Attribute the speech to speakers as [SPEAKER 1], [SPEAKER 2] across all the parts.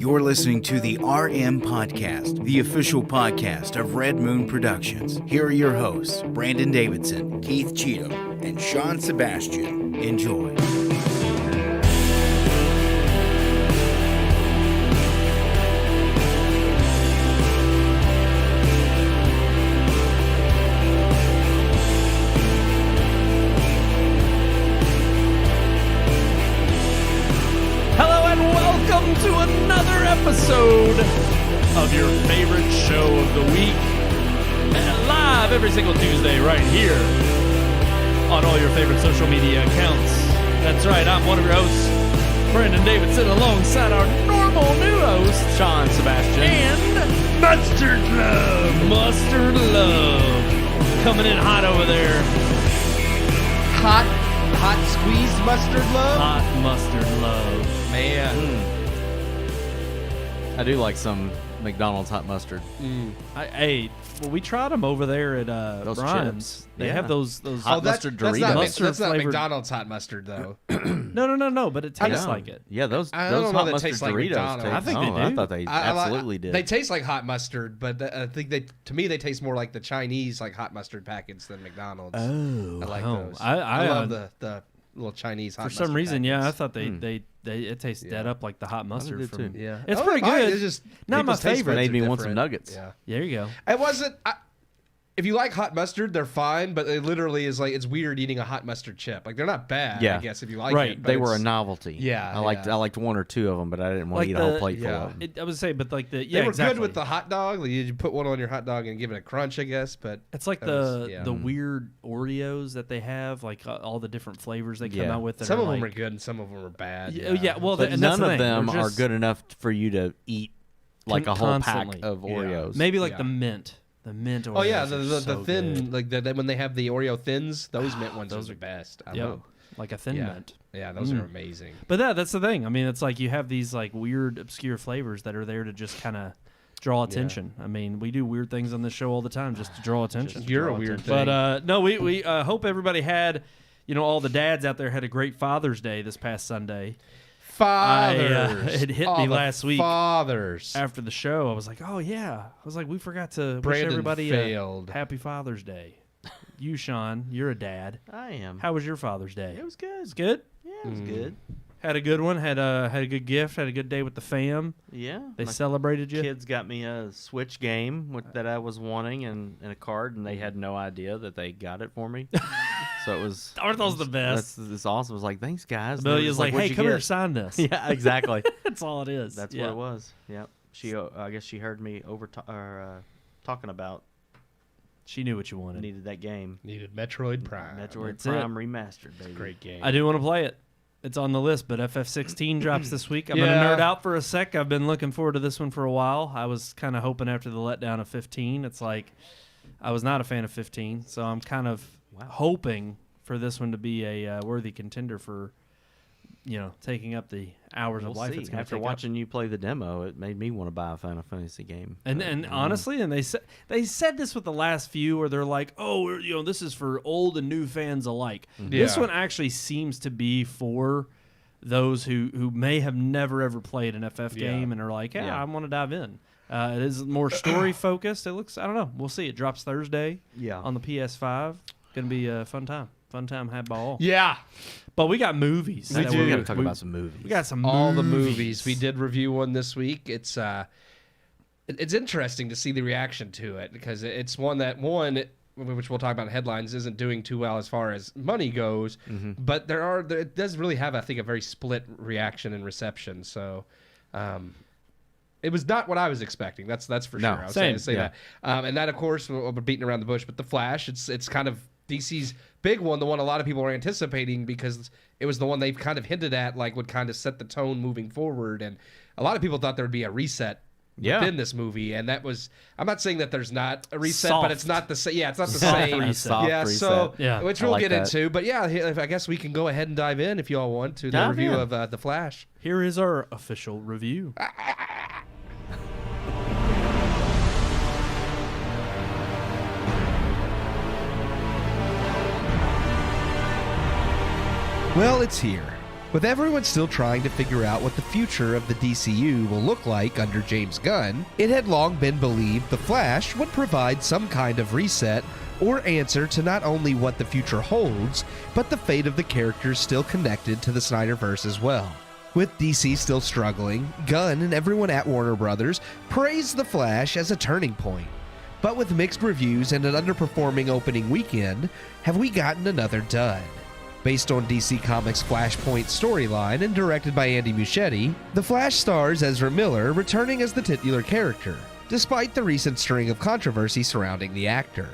[SPEAKER 1] You're listening to the RMPodcast, the official podcast of Red Moon Productions. Here are your hosts, Brandon Davidson, Keith Cheatham, and Sean Sebastian. Enjoy.
[SPEAKER 2] To another episode of your favorite show of the week, live every single Tuesday right here on all your favorite social media accounts. That's right, I'm one of your hosts, Brandon Davidson, alongside our normal new host, Sean Sebastian, and Mustard Love, coming in hot over there.
[SPEAKER 3] Hot squeezed mustard love?
[SPEAKER 2] Hot Mustard Love.
[SPEAKER 3] Man.
[SPEAKER 4] I do like some McDonald's hot mustard.
[SPEAKER 2] Well, we tried them over there at
[SPEAKER 4] Those
[SPEAKER 2] Brian's.
[SPEAKER 4] chips.
[SPEAKER 2] They
[SPEAKER 4] Yeah.
[SPEAKER 2] have those
[SPEAKER 4] Hot mustard Doritos.
[SPEAKER 3] That's not
[SPEAKER 2] flavored.
[SPEAKER 3] McDonald's hot mustard, though.
[SPEAKER 2] No, but it tastes like it.
[SPEAKER 4] Yeah, those
[SPEAKER 3] I don't know
[SPEAKER 4] hot
[SPEAKER 3] that
[SPEAKER 4] mustard
[SPEAKER 3] tastes like
[SPEAKER 4] Doritos
[SPEAKER 3] McDonald's.
[SPEAKER 4] taste.
[SPEAKER 2] I think they
[SPEAKER 4] I
[SPEAKER 2] do.
[SPEAKER 4] thought they absolutely did.
[SPEAKER 3] They taste like hot mustard, but I think to me they taste more like the Chinese like hot mustard packets than McDonald's. I like those. I love the little Chinese hot
[SPEAKER 2] For
[SPEAKER 3] mustard
[SPEAKER 2] some reason,
[SPEAKER 3] packets.
[SPEAKER 2] I thought it tastes dead up like the hot mustard
[SPEAKER 4] did
[SPEAKER 2] from.
[SPEAKER 4] too.
[SPEAKER 3] Yeah,
[SPEAKER 2] It's
[SPEAKER 3] I
[SPEAKER 2] pretty
[SPEAKER 3] don't mind.
[SPEAKER 2] good.
[SPEAKER 3] It's just
[SPEAKER 2] Not my
[SPEAKER 3] people's taste
[SPEAKER 2] favorite.
[SPEAKER 3] buds
[SPEAKER 4] Made me
[SPEAKER 3] are
[SPEAKER 4] want some
[SPEAKER 3] different.
[SPEAKER 4] nuggets.
[SPEAKER 3] Yeah,
[SPEAKER 2] There you go.
[SPEAKER 3] it wasn't. If you like hot mustard, they're fine, but it literally is like it's weird eating a hot mustard chip. Like they're not bad,
[SPEAKER 4] Yeah.
[SPEAKER 3] I guess, if you like
[SPEAKER 2] Right.
[SPEAKER 3] it. but
[SPEAKER 4] They were a
[SPEAKER 3] it's-
[SPEAKER 4] novelty.
[SPEAKER 3] Yeah,
[SPEAKER 4] I liked one or two of them, but I didn't want to eat a whole plate full
[SPEAKER 3] yeah.
[SPEAKER 4] of them.
[SPEAKER 2] I would say, but like the
[SPEAKER 3] They were
[SPEAKER 2] exactly.
[SPEAKER 3] good with the hot dog. Like, you put one on your hot dog and give it a crunch, I guess. But
[SPEAKER 2] It's like
[SPEAKER 3] that was- yeah.
[SPEAKER 2] the weird Oreos that they have, like all the different flavors they come
[SPEAKER 4] Yeah.
[SPEAKER 2] out with. That
[SPEAKER 3] some
[SPEAKER 2] are
[SPEAKER 3] of them
[SPEAKER 2] like,
[SPEAKER 3] are good and some of them are bad.
[SPEAKER 2] Yeah, well,
[SPEAKER 4] But
[SPEAKER 2] and that's
[SPEAKER 4] none
[SPEAKER 2] the
[SPEAKER 4] of
[SPEAKER 2] thing.
[SPEAKER 4] them
[SPEAKER 2] They're
[SPEAKER 4] are
[SPEAKER 2] just
[SPEAKER 4] good enough for you to eat like a whole
[SPEAKER 2] constantly.
[SPEAKER 4] pack of
[SPEAKER 3] Yeah.
[SPEAKER 4] Oreos.
[SPEAKER 2] Maybe like
[SPEAKER 3] Yeah.
[SPEAKER 2] the mint. The mint Oreos.
[SPEAKER 3] Oh yeah,
[SPEAKER 2] are
[SPEAKER 3] the
[SPEAKER 2] so
[SPEAKER 3] thin
[SPEAKER 2] good.
[SPEAKER 3] like when they have the Oreo thins, those mint ones
[SPEAKER 2] those
[SPEAKER 3] are
[SPEAKER 2] are-
[SPEAKER 3] the best. I
[SPEAKER 2] Yep.
[SPEAKER 3] love.
[SPEAKER 2] Like a thin
[SPEAKER 3] Yeah.
[SPEAKER 2] mint.
[SPEAKER 3] Yeah, those are amazing.
[SPEAKER 2] But that's the thing. I mean, it's like you have these like weird, obscure flavors that are there to just kind of draw attention. I mean, we do weird things on this show all the time just to draw attention.
[SPEAKER 3] You're a weird thing.
[SPEAKER 2] But no, we hope everybody had, all the dads out there had a great Father's Day this past Sunday.
[SPEAKER 3] Fathers.
[SPEAKER 2] it hit
[SPEAKER 3] Oh,
[SPEAKER 2] me
[SPEAKER 3] the
[SPEAKER 2] last week.
[SPEAKER 3] Fathers.
[SPEAKER 2] After the show, I was like, oh yeah. I was like, we forgot to wish
[SPEAKER 3] Brandon
[SPEAKER 2] everybody
[SPEAKER 3] failed.
[SPEAKER 2] a happy Father's Day. You, Sean, you're a dad.
[SPEAKER 4] I am.
[SPEAKER 2] How was your Father's Day?
[SPEAKER 4] It was good.
[SPEAKER 2] It's good.
[SPEAKER 4] Yeah, it was good.
[SPEAKER 2] Had a good one. Had a good gift. Had a good day with the fam.
[SPEAKER 4] Yeah.
[SPEAKER 2] They
[SPEAKER 4] my
[SPEAKER 2] celebrated you.
[SPEAKER 4] kids got me a Switch game that I was wanting and a card, and they had no idea that they got it for me. So it was.
[SPEAKER 2] Aren't those the best?
[SPEAKER 4] That's awesome. I was like, thanks, guys.
[SPEAKER 2] Amelia's like,
[SPEAKER 4] "What'd
[SPEAKER 2] hey,
[SPEAKER 4] you
[SPEAKER 2] come here,
[SPEAKER 4] get?"
[SPEAKER 2] sign this.
[SPEAKER 4] Yeah, exactly.
[SPEAKER 2] That's all it is.
[SPEAKER 4] That's
[SPEAKER 2] Yeah.
[SPEAKER 4] what it was. Yep. She, I guess she heard me talking about
[SPEAKER 2] She knew what you wanted.
[SPEAKER 4] needed that game.
[SPEAKER 3] Needed Metroid Prime.
[SPEAKER 4] Metroid
[SPEAKER 2] That's
[SPEAKER 4] Prime Remastered, baby.
[SPEAKER 3] Great game.
[SPEAKER 2] I do want to play it. It's on the list, but FF16 drops this week. I'm
[SPEAKER 3] Yeah.
[SPEAKER 2] going to nerd out for a sec. I've been looking forward to this one for a while. I was kind of hoping after the letdown of 15. It's like I was not a fan of 15, so I'm kind of hoping for this one to be a worthy contender for, taking up the hours
[SPEAKER 4] We'll
[SPEAKER 2] of life
[SPEAKER 4] see.
[SPEAKER 2] it's going to
[SPEAKER 4] After
[SPEAKER 2] take
[SPEAKER 4] watching you play the demo, it made me want to buy a Final Fantasy game.
[SPEAKER 2] And honestly, and they said this with the last few, where they're like, oh, this is for old and new fans alike. This
[SPEAKER 3] Yeah.
[SPEAKER 2] one actually seems to be for those who may have never ever played an FF game and are like, yeah, I want to dive in. It is more story focused. It looks, I don't know, we'll see. It drops Thursday on the PS5. Gonna be a fun time. Fun time, have ball.
[SPEAKER 3] Yeah.
[SPEAKER 2] But we got movies.
[SPEAKER 3] We
[SPEAKER 2] that
[SPEAKER 3] do.
[SPEAKER 4] We got to talk about some movies.
[SPEAKER 2] We got some
[SPEAKER 3] All the movies. We did review one this week. It's interesting to see the reaction to it because it's one, which we'll talk about in headlines, isn't doing too well as far as money goes. But it does really have, I think, a very split reaction and reception. So it was not what I was expecting. That's for
[SPEAKER 4] No,
[SPEAKER 3] sure. I'll
[SPEAKER 2] same.
[SPEAKER 3] say that. And that, of course, we're beating around the bush. But The Flash, it's kind of DC's big one, the one a lot of people are anticipating because it was the one they've kind of hinted at, like would kind of set the tone moving forward. And a lot of people thought there would be a reset within this movie, and that was. I'm not saying that there's not a reset, but it's not the same. Yeah, it's not the same.
[SPEAKER 4] Reset.
[SPEAKER 3] Which
[SPEAKER 4] I
[SPEAKER 3] we'll
[SPEAKER 4] like
[SPEAKER 3] get
[SPEAKER 4] that.
[SPEAKER 3] into. But yeah, I guess we can go ahead and dive in if you all want to the
[SPEAKER 4] Dive
[SPEAKER 3] review
[SPEAKER 4] in.
[SPEAKER 3] of The Flash.
[SPEAKER 2] Here is our official review.
[SPEAKER 1] Well, it's here.
[SPEAKER 3] With everyone still trying to figure out what the future of the DCU will look like under James Gunn, it had long been believed The Flash would provide some kind of reset or answer to not only what the future holds, but the fate of the characters still connected to the Snyderverse as well. With DC still struggling, Gunn and everyone at Warner Brothers praised The Flash as a turning point. But with mixed reviews and an underperforming opening weekend, have we gotten another dud? Based on DC Comics' Flashpoint storyline and directed by Andy Muschietti, The Flash stars Ezra Miller returning as the titular character, despite the recent string of controversy surrounding the actor.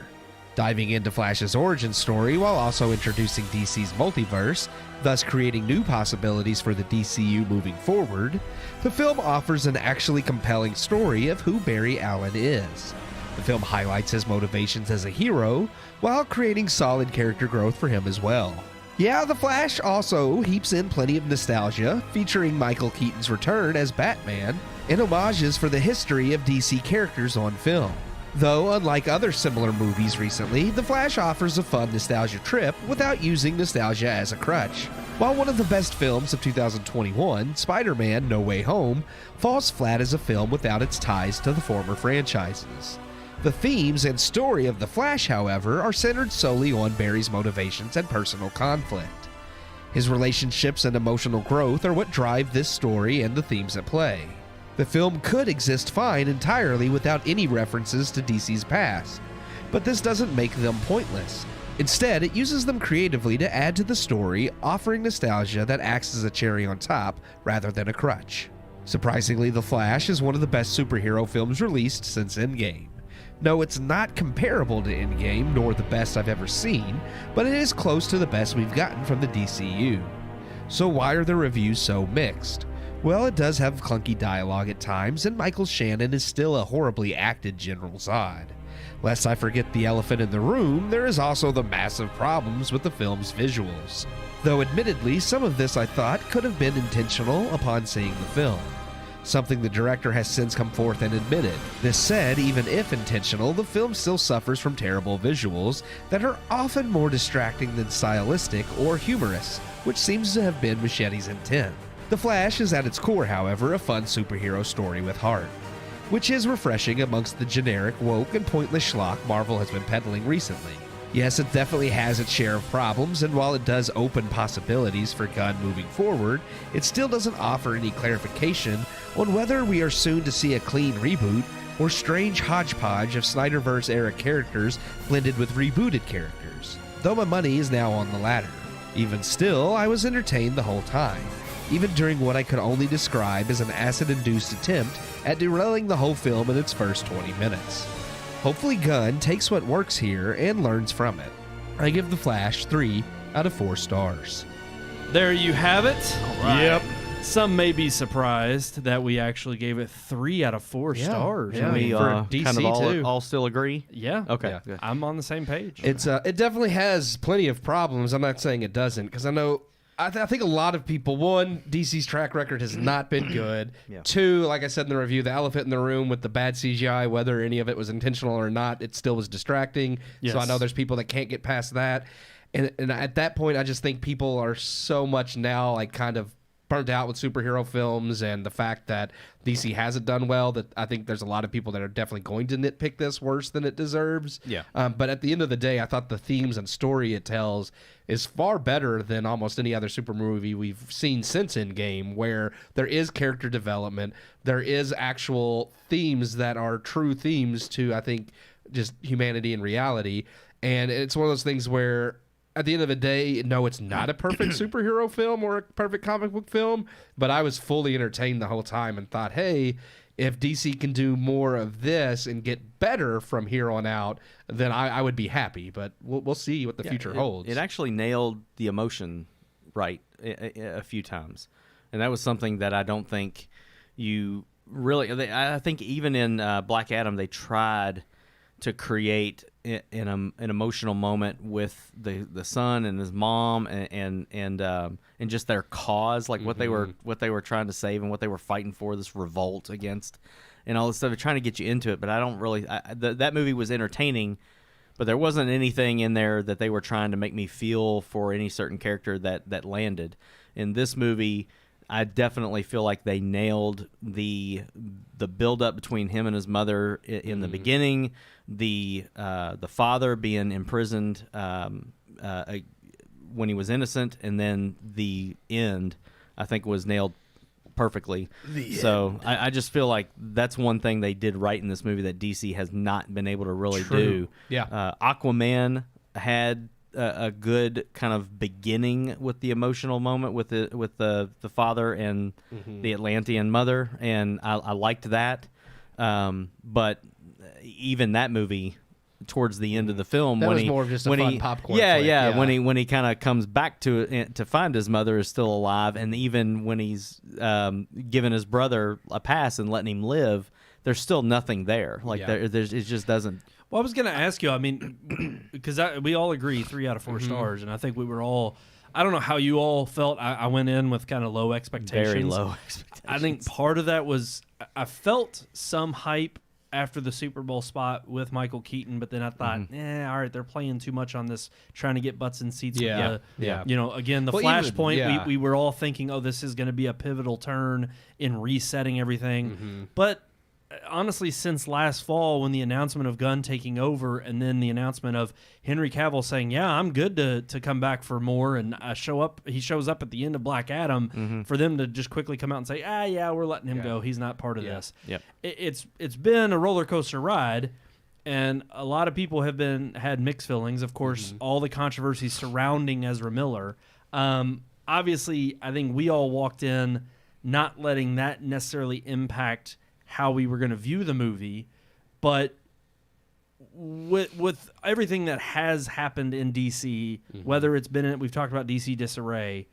[SPEAKER 3] Diving into Flash's origin story while also introducing DC's multiverse, thus creating new possibilities for the DCU moving forward, the film offers an actually compelling story of who Barry Allen is. The film highlights his motivations as a hero, while creating solid character growth for him as well. Yeah, The Flash also heaps in plenty of nostalgia, featuring Michael Keaton's return as Batman, and homages for the history of DC characters on film. Though, unlike other similar movies recently, The Flash offers a fun nostalgia trip without using nostalgia as a crutch. While one of the best films of 2021, Spider-Man: No Way Home, falls flat as a film without its ties to the former franchises. The themes and story of The Flash, however, are centered solely on Barry's motivations and personal conflict. His relationships and emotional growth are what drive this story and the themes at play. The film could exist fine entirely without any references to DC's past, but this doesn't make them pointless. Instead, it uses them creatively to add to the story, offering nostalgia that acts as a cherry on top rather than a crutch. Surprisingly, The Flash is one of the best superhero films released since Endgame. No, it's not comparable to Endgame, nor the best I've ever seen, but it is close to the best we've gotten from the DCU. So why are the reviews so mixed? Well, it does have clunky dialogue at times, and Michael Shannon is still a horribly acted General Zod. Lest I forget the elephant in the room, there is also the massive problems with the film's visuals. Though admittedly, some of this I thought could have been intentional upon seeing the film. Something the director has since come forth and admitted. This said, even if intentional, the film still suffers from terrible visuals that are often more distracting than stylistic or humorous, which seems to have been Muschietti's intent. The Flash is at its core, however, a fun superhero story with heart, which is refreshing amongst the generic, woke, and pointless schlock Marvel has been peddling recently. Yes, it definitely has its share of problems, and while it does open possibilities for Gunn moving forward, it still doesn't offer any clarification on whether we are soon to see a clean reboot or strange hodgepodge of Snyderverse-era characters blended with rebooted characters, though my money is now on the latter. Even still, I was entertained the whole time, even during what I could only describe as an acid-induced attempt at derailing the whole film in its first 20 minutes. Hopefully Gunn takes what works here and learns from it. I give The Flash 3 out of 4 stars.
[SPEAKER 2] There you have it.
[SPEAKER 3] All right.
[SPEAKER 2] Yep. Some may be surprised that we actually gave it 3 out of 4 stars.
[SPEAKER 3] Yeah.
[SPEAKER 2] I mean,
[SPEAKER 4] We
[SPEAKER 3] for DC
[SPEAKER 4] kind of
[SPEAKER 3] too.
[SPEAKER 4] all still agree.
[SPEAKER 2] yeah.
[SPEAKER 4] Okay.
[SPEAKER 3] Yeah.
[SPEAKER 4] Good.
[SPEAKER 2] I'm on the same page.
[SPEAKER 3] It definitely has plenty of problems. I'm not saying it doesn't, because I know I think a lot of people, one, DC's track record has not been good.
[SPEAKER 4] Yeah.
[SPEAKER 3] Two, like I said in the review, the elephant in the room with the bad CGI, whether any of it was intentional or not, it still was distracting.
[SPEAKER 2] Yes.
[SPEAKER 3] So I know there's people that can't get past that. And at that point, I just think people are so much now like kind of burnt out with superhero films and the fact that DC hasn't done well, that I think there's a lot of people that are definitely going to nitpick this worse than it deserves.
[SPEAKER 4] Yeah.
[SPEAKER 3] But at the end of the day, I thought the themes and story it tells is far better than almost any other super movie we've seen since Endgame, where there is character development, there is actual themes that are true themes to, I think, just humanity and reality. And it's one of those things where at the end of the day, no, it's not a perfect superhero film or a perfect comic book film, but I was fully entertained the whole time and thought, hey, if DC can do more of this and get better from here on out, then I would be happy. But we'll see what the future holds.
[SPEAKER 4] It actually nailed the emotion right a few times. And that was something that I don't think you really... I think even in Black Adam, they tried to create an emotional moment with the son and his mom and just their cause, like what they were trying to save and what they were fighting for, this revolt against and all this stuff. They're trying to get you into it, but I don't really. That movie was entertaining, but there wasn't anything in there that they were trying to make me feel for any certain character that landed. In this movie, I definitely feel like they nailed the build-up between him and his mother in the beginning, the father being imprisoned when he was innocent, and then the end, I think, was nailed perfectly. So I just feel like that's one thing they did right in this movie that DC has not been able to really do.
[SPEAKER 3] Yeah.
[SPEAKER 4] Aquaman had a good kind of beginning with the emotional moment with the father and the Atlantean mother, and I liked that. But even that movie, towards the end of the film,
[SPEAKER 3] That
[SPEAKER 4] when
[SPEAKER 3] was
[SPEAKER 4] he
[SPEAKER 3] more of just a fun popcorn
[SPEAKER 4] yeah,
[SPEAKER 3] flick,
[SPEAKER 4] yeah,
[SPEAKER 3] yeah.
[SPEAKER 4] when he kind of comes back to find his mother is still alive, and even when he's giving his brother a pass and letting him live, there's still nothing there. Like there's it just doesn't.
[SPEAKER 2] Well, I was going to ask you, I mean, because we all agree 3 out of 4 stars, and I think we were all, I don't know how you all felt. I went in with kind of low expectations.
[SPEAKER 4] Very low expectations.
[SPEAKER 2] I think part of that was I felt some hype after the Super Bowl spot with Michael Keaton, but then I thought, all right, they're playing too much on this, trying to get butts in seats.
[SPEAKER 3] Yeah.
[SPEAKER 2] With the, you know, again, the
[SPEAKER 3] Well,
[SPEAKER 2] Flashpoint, we were all thinking, oh, this is going to be a pivotal turn in resetting everything. But honestly, since last fall, when the announcement of Gunn taking over, and then the announcement of Henry Cavill saying, "Yeah, I'm good to come back for more," and he shows up at the end of Black Adam, for them to just quickly come out and say, yeah, we're letting him go. He's not part of this.
[SPEAKER 4] Yep.
[SPEAKER 2] It's been a roller coaster ride, and a lot of people have had mixed feelings. Of course, all the controversy surrounding Ezra Miller. Obviously, I think we all walked in not letting that necessarily impact how we were going to view the movie, but with everything that has happened in DC, whether it's been we've talked about DC disarray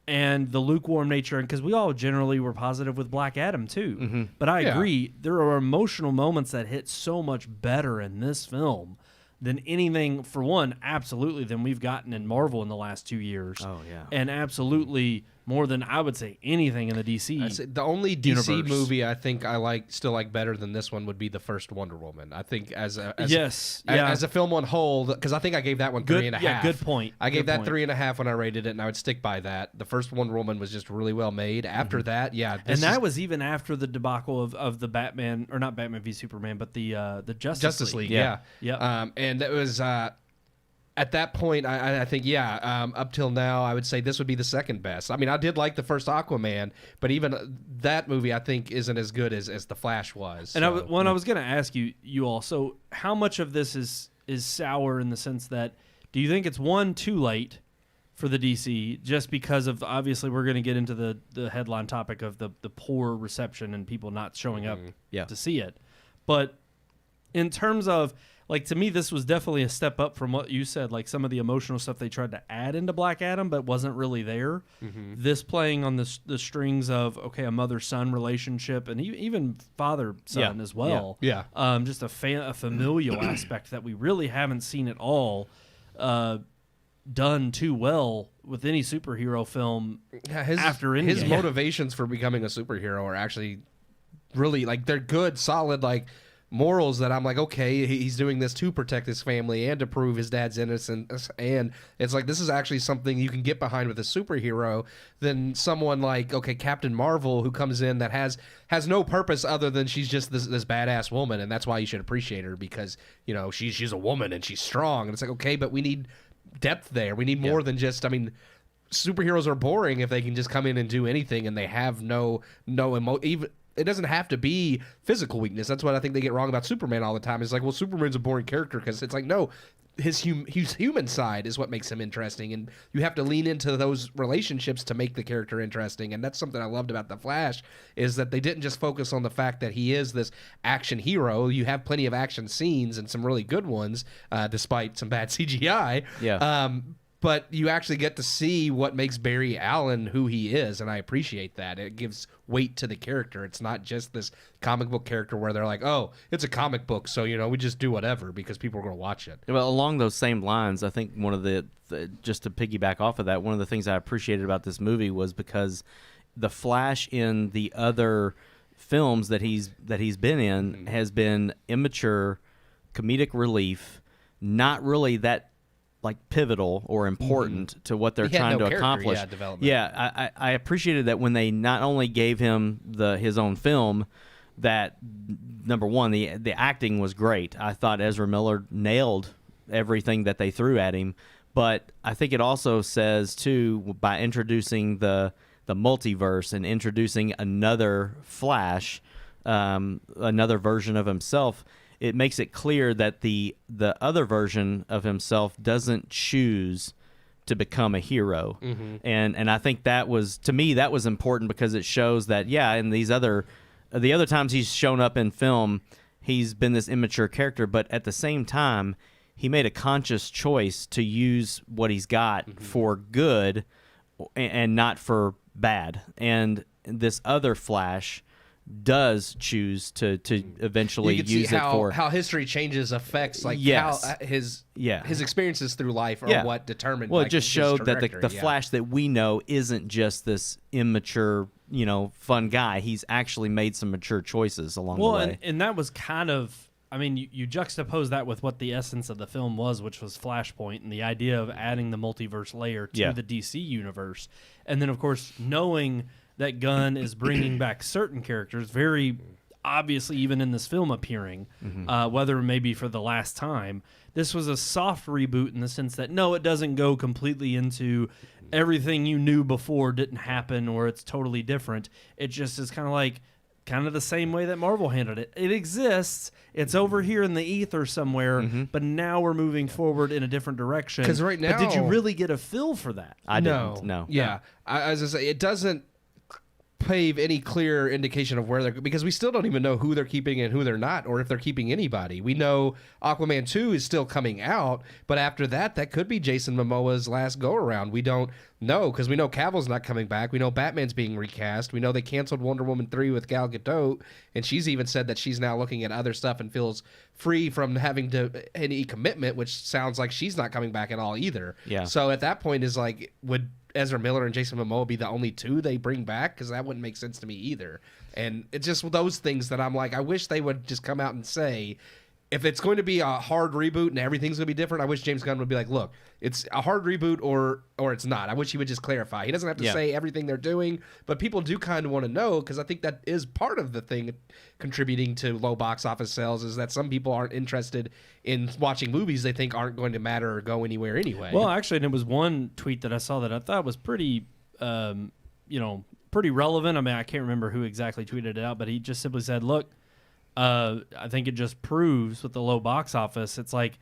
[SPEAKER 2] and the lukewarm nature, and because we all generally were positive with Black Adam too, but I agree there are emotional moments that hit so much better in this film than anything, for one, absolutely, than we've gotten in Marvel in the last 2 years.
[SPEAKER 4] Oh, yeah.
[SPEAKER 2] And absolutely more than, I would say, anything in the DC
[SPEAKER 3] The only DC
[SPEAKER 2] universe.
[SPEAKER 3] movie I think I still like better than this one would be the first Wonder Woman. I think as a film on whole, because I think I gave that one 3.5.
[SPEAKER 2] Yeah, good point.
[SPEAKER 3] I gave
[SPEAKER 2] Good
[SPEAKER 3] that
[SPEAKER 2] point.
[SPEAKER 3] 3.5 when I rated it, and I would stick by that. The first Wonder Woman was just really well made. After that,
[SPEAKER 2] And that was even after the debacle of the Batman, or not Batman v Superman, but the Justice League.
[SPEAKER 3] Yeah.
[SPEAKER 2] Yeah.
[SPEAKER 3] And it was at that point, I think, up till now, I would say this would be the second best. I mean, I did like the first Aquaman, but even that movie, I think, isn't as good as The Flash was.
[SPEAKER 2] And I was going to ask you all, so how much of this is sour in the sense that, do you think it's too late for the DC, just because of, obviously we're going to get into the headline topic of the poor reception and people not showing up to see it. But in terms of, like, to me, this was definitely a step up from what you said, like some of the emotional stuff they tried to add into Black Adam, but wasn't really there. This playing on the strings of, okay, a mother-son relationship, and even father-son as well.
[SPEAKER 3] Yeah.
[SPEAKER 2] Just a familial aspect that we really haven't seen at all done too well with any superhero film after Endgame.
[SPEAKER 3] His motivations for becoming a superhero are actually really, like, they're good, solid, like, morals that I'm like, okay, he's doing this to protect his family and to prove his dad's innocence, and it's like, this is actually something you can get behind with a superhero than someone like, okay, Captain Marvel, who comes in that has no purpose other than she's just this badass woman, and that's why you should appreciate her, because, you know, she's a woman and she's strong, and it's like, okay, but we need depth there. We need more than just, I mean, superheroes are boring if they can just come in and do anything and they have no even. It doesn't have to be physical weakness. That's what I think they get wrong about Superman all the time. It's like, well, Superman's a boring character, because it's like, no, his human side is what makes him interesting, and you have to lean into those relationships to make the character interesting. And that's something I loved about The Flash, is that they didn't just focus on the fact that he is this action hero. You have plenty of action scenes and some really good ones, despite some bad CGI.
[SPEAKER 4] Yeah.
[SPEAKER 3] But you actually get to see what makes Barry Allen who he is, and I appreciate that. It gives weight to the character. It's not just this comic book character where they're like, oh, it's a comic book, so, you know, we just do whatever because people are going to watch it.
[SPEAKER 4] Well, along those same lines, I think one of the just to piggyback off of that, one of the things I appreciated about this movie was because the Flash in the other films that he's been in has been immature, comedic relief not really that like pivotal or important to what they're
[SPEAKER 3] He had
[SPEAKER 4] trying
[SPEAKER 3] no
[SPEAKER 4] to
[SPEAKER 3] character,
[SPEAKER 4] accomplish.
[SPEAKER 3] development.
[SPEAKER 4] Yeah, I appreciated that when they not only gave him his own film, that number one, the acting was great. I thought Ezra Miller nailed everything that they threw at him, but I think it also says too, by introducing the multiverse and introducing another Flash, another version of himself, it makes it clear that the other version of himself doesn't choose to become a hero. And I think that was, to me, that was important because it shows that, yeah, in the other times he's shown up in film, he's been this immature character, but at the same time, he made a conscious choice to use what he's got for good and not for bad. And this other Flash does choose to eventually
[SPEAKER 3] you can
[SPEAKER 4] use
[SPEAKER 3] see
[SPEAKER 4] it for
[SPEAKER 3] how history changes affects like
[SPEAKER 4] Yes.
[SPEAKER 3] how his experiences through life are what determined.
[SPEAKER 4] Well,
[SPEAKER 3] like,
[SPEAKER 4] it just
[SPEAKER 3] his
[SPEAKER 4] showed that the
[SPEAKER 3] trajectory,
[SPEAKER 4] Flash that we know isn't just this immature, fun guy. He's actually made some mature choices along the way.
[SPEAKER 2] And that was kind of, I mean, you juxtapose that with what the essence of the film was, which was Flashpoint, and the idea of adding the multiverse layer to the DC universe. And then, of course, knowing that Gunn is bringing back certain characters, very obviously even in this film appearing, whether maybe for the last time. This was a soft reboot in the sense that, no, it doesn't go completely into everything you knew before didn't happen or it's totally different. It just is kind of the same way that Marvel handled it. It exists. It's over here in the ether somewhere, but now we're moving forward in a different direction.
[SPEAKER 3] 'Cause right
[SPEAKER 2] But did you
[SPEAKER 3] now-
[SPEAKER 2] really get a feel for that?
[SPEAKER 4] I didn't. No.
[SPEAKER 3] Yeah, as I say, it doesn't pave any clear indication of where they're, because we still don't even know who they're keeping and who they're not, or if they're keeping anybody. We know Aquaman 2 is still coming out, but after that could be Jason Momoa's last go around. We don't know, because we know Cavill's not coming back. We know Batman's being recast. We know they canceled Wonder Woman 3 with Gal Gadot, and she's even said that she's now looking at other stuff and feels free from having any commitment, which sounds like she's not coming back at all either.
[SPEAKER 4] Yeah.
[SPEAKER 3] So at that point is like, would Ezra Miller and Jason Momoa be the only two they bring back? Because that wouldn't make sense to me either. And it's just those things that I'm like, I wish they would just come out and say, if it's going to be a hard reboot and everything's going to be different, I wish James Gunn would be like, look, it's a hard reboot or it's not. I wish he would just clarify. He doesn't have to say everything they're doing, but people do kind of want to know, because I think that is part of the thing contributing to low box office sales, is that some people aren't interested in watching movies they think aren't going to matter or go anywhere anyway.
[SPEAKER 2] Well, actually, and it was one tweet that I saw that I thought was pretty, pretty relevant. I mean, I can't remember who exactly tweeted it out, but he just simply said, look, I think it just proves with the low box office, it's like,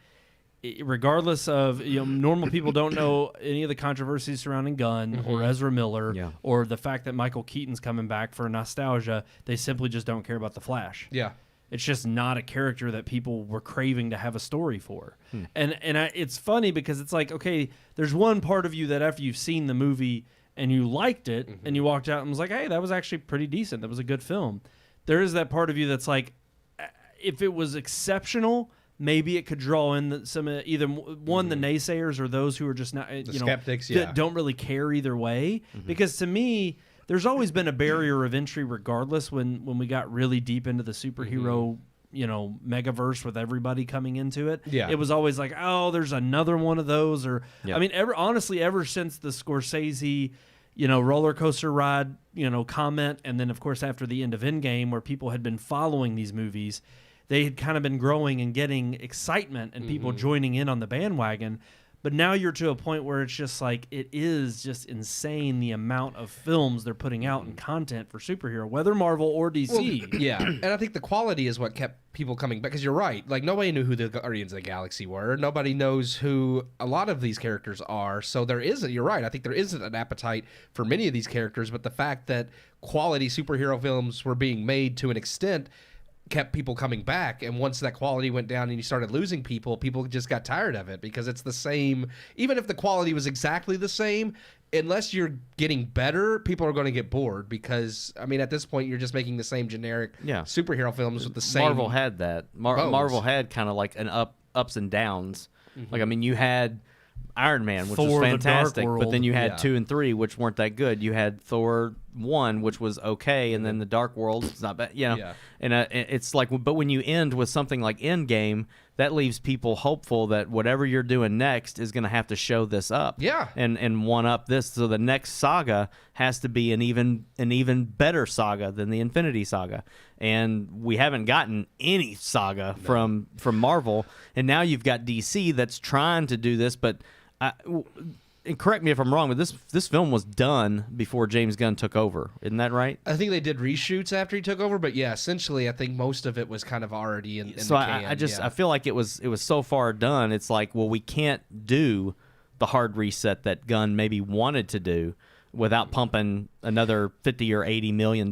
[SPEAKER 2] regardless of, normal people don't know any of the controversies surrounding Gunn or Ezra Miller or the fact that Michael Keaton's coming back for nostalgia. They simply just don't care about the Flash.
[SPEAKER 3] Yeah.
[SPEAKER 2] It's just not a character that people were craving to have a story for. It's funny because it's like, okay, there's one part of you that after you've seen the movie and you liked it and you walked out and was like, hey, that was actually pretty decent. That was a good film. There is that part of you that's like, if it was exceptional, maybe it could draw in some either the naysayers or those who are just not,
[SPEAKER 3] skeptics,
[SPEAKER 2] that don't really care either way. Because to me, there's always been a barrier of entry, regardless. When we got really deep into the superhero, megaverse with everybody coming into it, it was always like, oh, there's another one of those. Or I mean, ever since the Scorsese, roller coaster ride, comment, and then of course after the end of Endgame, where people had been following these movies, they had kind of been growing and getting excitement and people joining in on the bandwagon. But now you're to a point where it's just like, it is just insane the amount of films they're putting out and content for superhero, whether Marvel or DC.
[SPEAKER 3] Well, yeah, and I think the quality is what kept people coming back, because you're right. Like, nobody knew who the Guardians of the Galaxy were. Nobody knows who a lot of these characters are. So you're right. I think there isn't an appetite for many of these characters, but the fact that quality superhero films were being made to an extent kept people coming back. And once that quality went down and you started losing people just got tired of it, because it's the same. Even if the quality was exactly the same, unless you're getting better, people are going to get bored, because I mean, at this point you're just making the same generic superhero films with the same.
[SPEAKER 4] Marvel had that. Marvel had kind of like an ups and downs. Like, I mean, you had Iron Man, which was fantastic, but then you had 2 and 3, which weren't that good. You had Thor 1, which was okay, and then the Dark World, it's not bad, And it's like, but when you end with something like Endgame, that leaves people hopeful that whatever you're doing next is going to have to show this up.
[SPEAKER 3] Yeah.
[SPEAKER 4] And one up this. So the next saga has to be an even better saga than the Infinity Saga. And we haven't gotten any saga from Marvel. And now you've got DC that's trying to do this, but and correct me if I'm wrong, but this film was done before James Gunn took over. Isn't that right?
[SPEAKER 3] I think they did reshoots after he took over, but yeah, essentially, I think most of it was kind of already in
[SPEAKER 4] So
[SPEAKER 3] the can.
[SPEAKER 4] I feel like it was so far done. It's like, well, we can't do the hard reset that Gunn maybe wanted to do without pumping another $50 or $80 million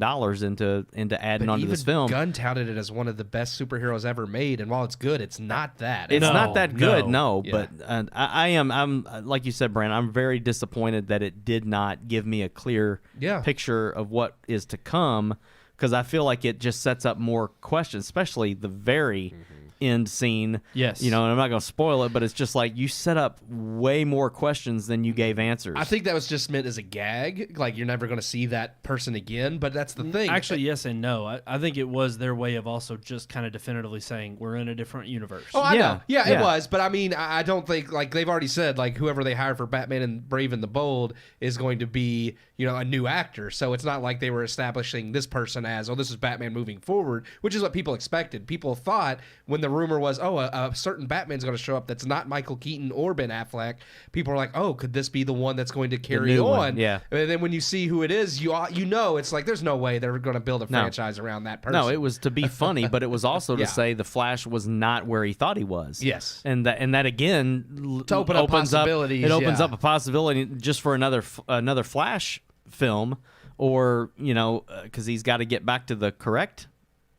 [SPEAKER 4] into adding onto this film.
[SPEAKER 3] Gunn touted it as one of the best superheroes ever made, and while it's good, it's not that.
[SPEAKER 4] It's not that good, no.
[SPEAKER 3] Yeah.
[SPEAKER 4] But I'm like you said, Brandon, I'm very disappointed that it did not give me a clear picture of what is to come, because I feel like it just sets up more questions, especially the very end scene.
[SPEAKER 2] Yes.
[SPEAKER 4] And I'm not going to spoil it, but it's just like you set up way more questions than you gave answers.
[SPEAKER 3] I think that was just meant as a gag. Like, you're never going to see that person again, but that's the thing.
[SPEAKER 2] Actually, yes and no. I think it was their way of also just kind of definitively saying we're in a different universe.
[SPEAKER 3] Oh, I know. Yeah, it was. But I mean, I don't think, like, they've already said, like, whoever they hire for Batman and Brave and the Bold is going to be, a new actor. So it's not like they were establishing this person as, this is Batman moving forward, which is what people expected. People thought when the rumor was, a certain Batman's going to show up that's not Michael Keaton or Ben Affleck, people were like, could this be the one that's going to carry on?
[SPEAKER 4] One. Yeah.
[SPEAKER 3] And then when you see who it is, it's like there's no way they're going to build a franchise around that person.
[SPEAKER 4] No, it was to be funny, but it was also to say the Flash was not where he thought he was.
[SPEAKER 3] Yes.
[SPEAKER 4] And that again
[SPEAKER 3] to open up possibilities.
[SPEAKER 4] It opens up a possibility just for another Flash film, or because he's got to get back to the correct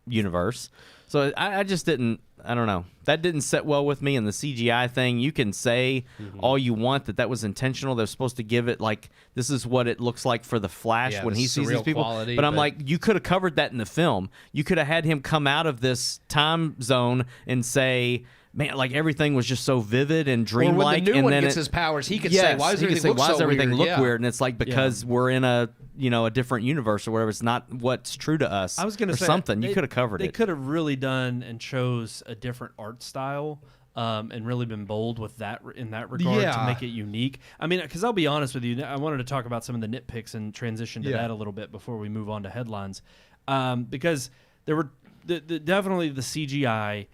[SPEAKER 4] universe. So I just didn't. I don't know. That didn't sit well with me. And the CGI thing, you can say all you want that was intentional. They're supposed to give it like, this is what it looks like for the Flash when he sees these people.
[SPEAKER 3] Quality,
[SPEAKER 4] but I'm like, you could have covered that in the film. You could have had him come out of this time zone and say, man, like everything was just so vivid and dreamlike.
[SPEAKER 3] Or when the new
[SPEAKER 4] and
[SPEAKER 3] one
[SPEAKER 4] then
[SPEAKER 3] gets his powers, he could say, "Why does everything look
[SPEAKER 4] weird?" And it's like, because we're in a different universe or whatever. It's not what's true to us.
[SPEAKER 2] I was going to say
[SPEAKER 4] something. You could have covered it.
[SPEAKER 2] They could have really done and chose a different art style. And really been bold with that in that regard to make it unique. I mean, because I'll be honest with you, I wanted to talk about some of the nitpicks and transition to that a little bit before we move on to headlines, because there were definitely the CGI.